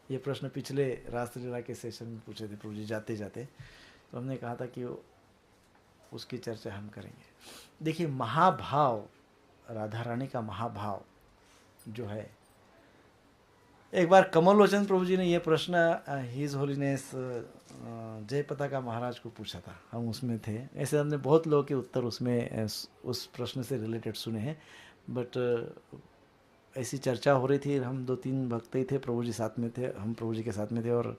ये प्रश्न पिछले रासलीला के सेशन में पूछे थे प्रभु जी जाते जाते। तो हमने कहा था कि वो उसकी चर्चा हम करेंगे। देखिए, महाभाव, राधा रानी का महाभाव जो है, एक बार कमल लोचन प्रभु जी ने ये प्रश्न हिज होलीनेस जयपता का महाराज को पूछा था, हम उसमें थे। ऐसे हमने बहुत लोगों के उत्तर उसमें उस प्रश्न से रिलेटेड सुने हैं, बट ऐसी चर्चा हो रही थी, हम 2-3 भक्त ही थे, प्रभु जी साथ में थे, हम प्रभु जी के साथ में थे, और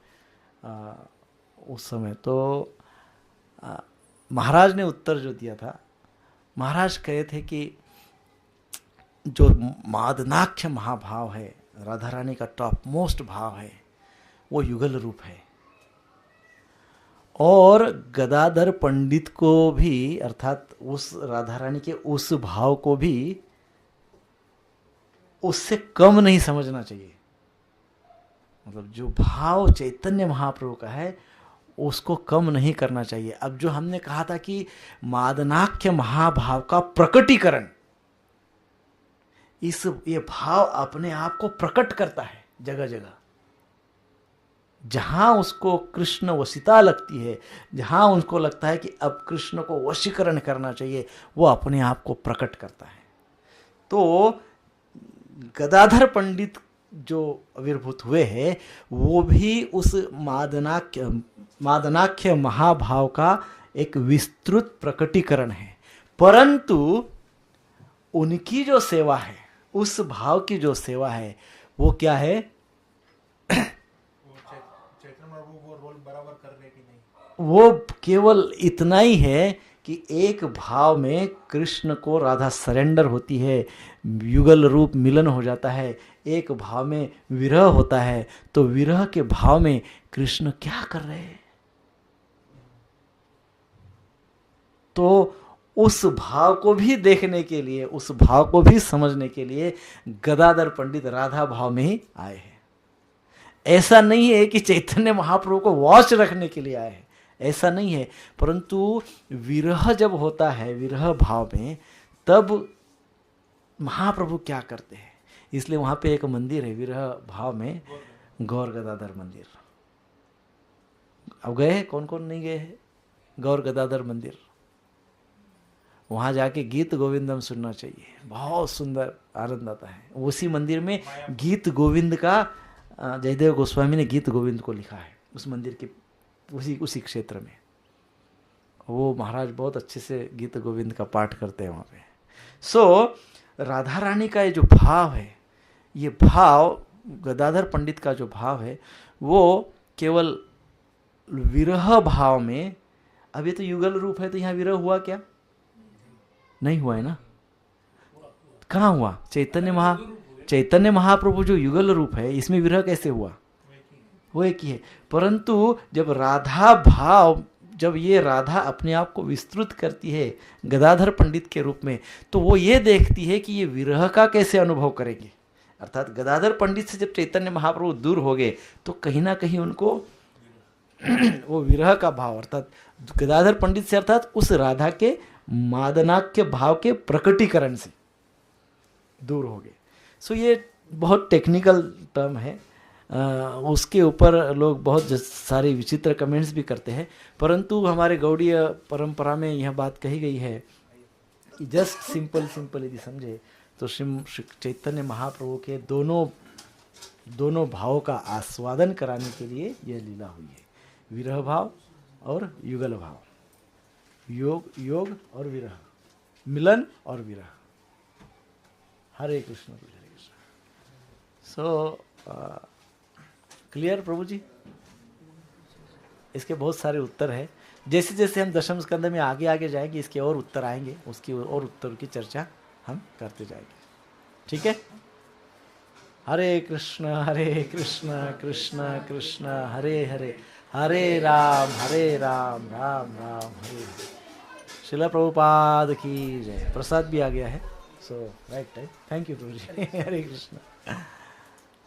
उस समय तो महाराज ने उत्तर जो दिया था, महाराज कहे थे कि जो मादनाख्य महाभाव है, राधा रानी का टॉप मोस्ट भाव है, वो युगल रूप है। और गदाधर पंडित को भी, अर्थात उस राधा रानी के उस भाव को भी उससे कम नहीं समझना चाहिए। मतलब जो भाव चैतन्य महाप्रभु का है उसको कम नहीं करना चाहिए। अब जो हमने कहा था कि मादनाख्य महाभाव का प्रकटीकरण, ये भाव अपने आप को प्रकट करता है जगह जगह। जहां उसको कृष्ण वशिता लगती है, जहां उनको लगता है कि अब कृष्ण को वशीकरण करना चाहिए, वो अपने आप को प्रकट करता है। तो गदाधर पंडित जो आविर्भूत हुए हैं वो भी उस मादनाख्य महाभाव का एक विस्तृत प्रकटीकरण है। परंतु उनकी जो सेवा है, उस भाव की जो सेवा है, वो क्या है? चैतन्य प्रभु वो रोल बराबर कर रहे कि नहीं? वो केवल इतना ही है कि एक भाव में कृष्ण को राधा सरेंडर होती है, युगल रूप मिलन हो जाता है। एक भाव में विरह होता है, तो विरह के भाव में कृष्ण क्या कर रहे हैं? तो उस भाव को भी देखने के लिए, उस भाव को भी समझने के लिए गदाधर पंडित राधा भाव में ही आए हैं। ऐसा नहीं है कि चैतन्य महाप्रभु को वॉच रखने के लिए आए हैं, ऐसा नहीं है। परंतु विरह जब होता है, विरह भाव में, तब महाप्रभु क्या करते हैं? इसलिए वहां पे एक मंदिर है विरह भाव में, गौर गदाधर मंदिर। अब गए हैं? कौन कौन नहीं गए हैं गौर गदाधर मंदिर? वहां जाके गीत गोविंदम सुनना चाहिए, बहुत सुंदर आनंद आता है। उसी मंदिर में गीत गोविंद का जयदेव गोस्वामी ने गीत गोविंद को लिखा है, उस मंदिर के उसी क्षेत्र में। वो महाराज बहुत अच्छे से गीत गोविंद का पाठ करते हैं वहाँ पे। सो राधा रानी का ये जो भाव है, ये भाव गदाधर पंडित का जो भाव है, वो केवल विरह भाव में, अब ये तो युगल रूप है, तो यहाँ विरह हुआ क्या? नहीं हुआ है ना। कहाँ हुआ? चैतन्य महाप्रभु जो युगल रूप है, इसमें विरह कैसे हुआ? वो एक ही है। परंतु जब राधा भाव, जब ये राधा अपने आप को विस्तृत करती है गदाधर पंडित के रूप में, तो वो ये देखती है कि ये विरह का कैसे अनुभव करेंगे। अर्थात गदाधर पंडित से जब चैतन्य महाप्रभु दूर हो गए, तो कहीं ना कहीं उनको वो विरह का भाव, अर्थात गदाधर पंडित से, अर्थात उस राधा के मादनाख्य भाव के प्रकटीकरण से दूर हो गए। सो ये बहुत टेक्निकल टर्म है, उसके ऊपर लोग बहुत सारे विचित्र कमेंट्स भी करते हैं, परंतु हमारे गौड़ीय परंपरा में यह बात कही गई है कि जस्ट सिंपल यदि समझे तो श्री चैतन्य महाप्रभु के दोनों भावों का आस्वादन कराने के लिए यह लीला हुई है। विरह भाव और युगल भाव, योग और विरह, मिलन और विरह। हरे कृष्ण हरे कृष्ण। सो क्लियर प्रभु जी? इसके बहुत सारे उत्तर है। जैसे जैसे हम दशम स्कंद में आगे जाएंगे, इसके और उत्तर आएंगे, उसकी और उत्तर की चर्चा हम करते जाएंगे। ठीक है? हरे कृष्ण कृष्ण कृष्ण हरे हरे, हरे राम राम राम हरे हरे। श्रीला प्रभुपाद की जय। प्रसाद भी आ गया है, so right time. Thank you प्रभु जी। Hare Krishna.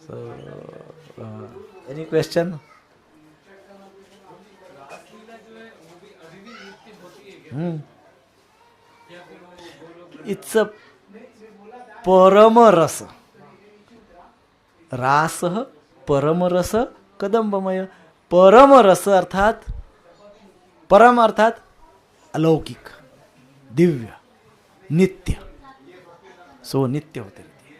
So any question? It's a परम रस, रास परम रस कदम्बमय। परम रस अर्थात, परम अर्थात अलौकिक, दिव्य, नित्य, सो नित्य होते रहती है।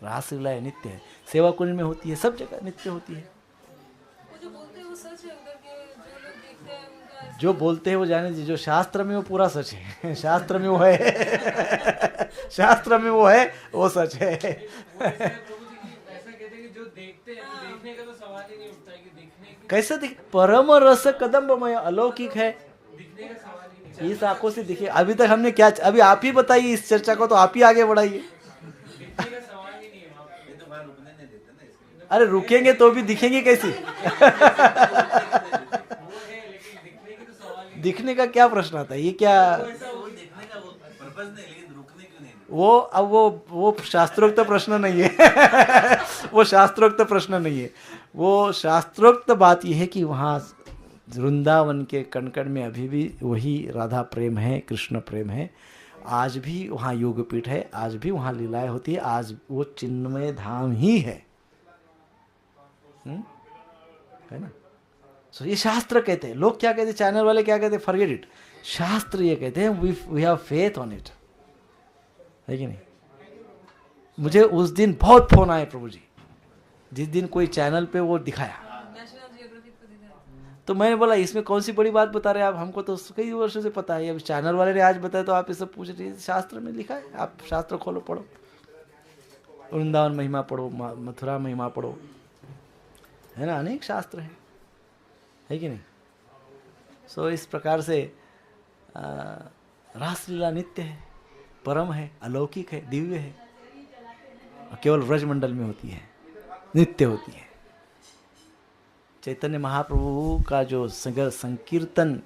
रासलीला नित्य है, सेवा कुंज में होती है, सब जगह नित्य होती है। वो जो बोलते हैं वो सच है उधर के जो लोग देखते हैं उनका ऐसा- जो बोलते हैं वो जाने दीजिए, जो शास्त्र में वो पूरा सच है। शास्त्र में वो है, शास्त्र में वो है, वो सच है। वो ऐसा है प्रभु जी की ऐसा कहते हैं कि जो देखते हैं, देखने का तो सवाल ही नहीं उठता है कि दिखने की, कैसे दिख, परम रस कदम्बमय अलौकिक है, दिखने का सवाल ही नहीं, इस आंखों से दिखे। अभी तक हमने क्या, अभी आप ही बताइए इस चर्चा को, तो आप ही आगे बढ़ाइए। दिखने का सवाल ही नहीं है वहाँ पे। अरे रुकेंगे तो भी दिखेंगे कैसे? वो है लेकिन दिखने की तो सवाल ही दिखने का क्या प्रश्न आता है? ये क्या वो, अब वो शास्त्रोक्त प्रश्न नहीं है। वो शास्त्रोक्त प्रश्न नहीं है। वो शास्त्रोक्त बात यह है कि वहाँ वृंदावन के कण में अभी भी वही राधा प्रेम है, कृष्ण प्रेम है। आज भी वहाँ योगपीठ है, आज भी वहाँ लीलाएं होती है, आज वो चिन्मय धाम ही है ना। सो ये शास्त्र कहते हैं। लोग क्या कहते हैं, चैनल वाले क्या कहते हैं, फॉरगेट इट। शास्त्र ये कहते हैं we have faith on it, है कि नहीं। मुझे उस दिन बहुत फोन आए प्रभु जी, जिस दिन कोई चैनल पे वो दिखाया, नेशनल जियोग्राफिक को दिखा है। तो मैंने बोला इसमें कौन सी बड़ी बात बता रहे हैं आप, हमको तो कई वर्षों से पता है। अब चैनल वाले ने आज बताया तो आप ये सब पूछ रहे हैं। शास्त्र में लिखा है, आप शास्त्र खोलो पढ़ो, वृंदावन महिमा पढ़ो, मथुरा महिमा पढ़ो, है ना, अनेक शास्त्र है कि नहीं। सो इस प्रकार से रासलीला नित्य है, परम है, अलौकिक है, दिव्य है, और केवल व्रजमंडल में होती है, नित्य होती है। चैतन्य महाप्रभु का जो संकीर्तन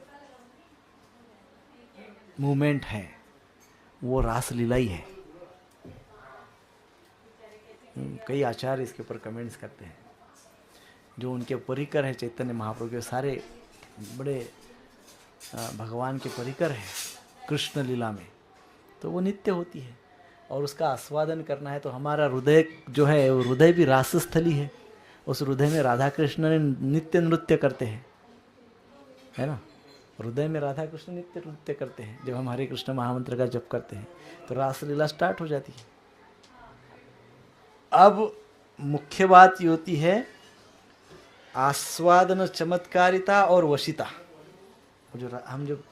मूवमेंट है वो रासलीला ही है। कई आचार्य इसके ऊपर कमेंट्स करते हैं। जो उनके परिकर है चैतन्य महाप्रभु के, सारे बड़े भगवान के परिकर है कृष्ण लीला में, तो वो नित्य होती है। और उसका आस्वादन करना है तो हमारा हृदय जो है वो हृदय भी रासस्थली है। उस हृदय में राधा कृष्ण ने नित्य नृत्य करते हैं, है ना। हृदय में राधा कृष्ण नित्य नृत्य करते हैं। जब हम हरे कृष्ण महामंत्र का जप करते हैं तो रासलीला स्टार्ट हो जाती है। अब मुख्य बात ये होती है आस्वादन, चमत्कारिता और वशिता। जो हम जो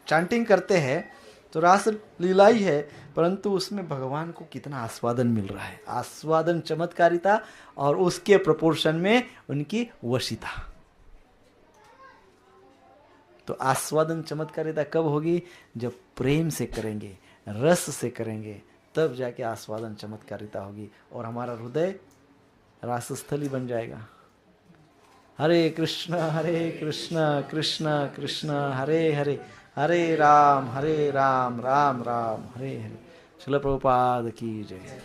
चांटिंग करते हैं तो रास लीला ही है, परंतु उसमें भगवान को कितना आस्वादन मिल रहा है। आस्वादन, चमत्कारिता और उसके प्रोपोर्शन में उनकी वशिता। तो आस्वादन चमत्कारिता कब होगी? जब प्रेम से करेंगे, रस से करेंगे, तब जाके आस्वादन चमत्कारिता होगी और हमारा हृदय रासस्थली बन जाएगा। हरे कृष्ण कृष्ण कृष्ण हरे हरे, हरे राम राम राम हरे हरे। श्रील प्रभुपाद की जय।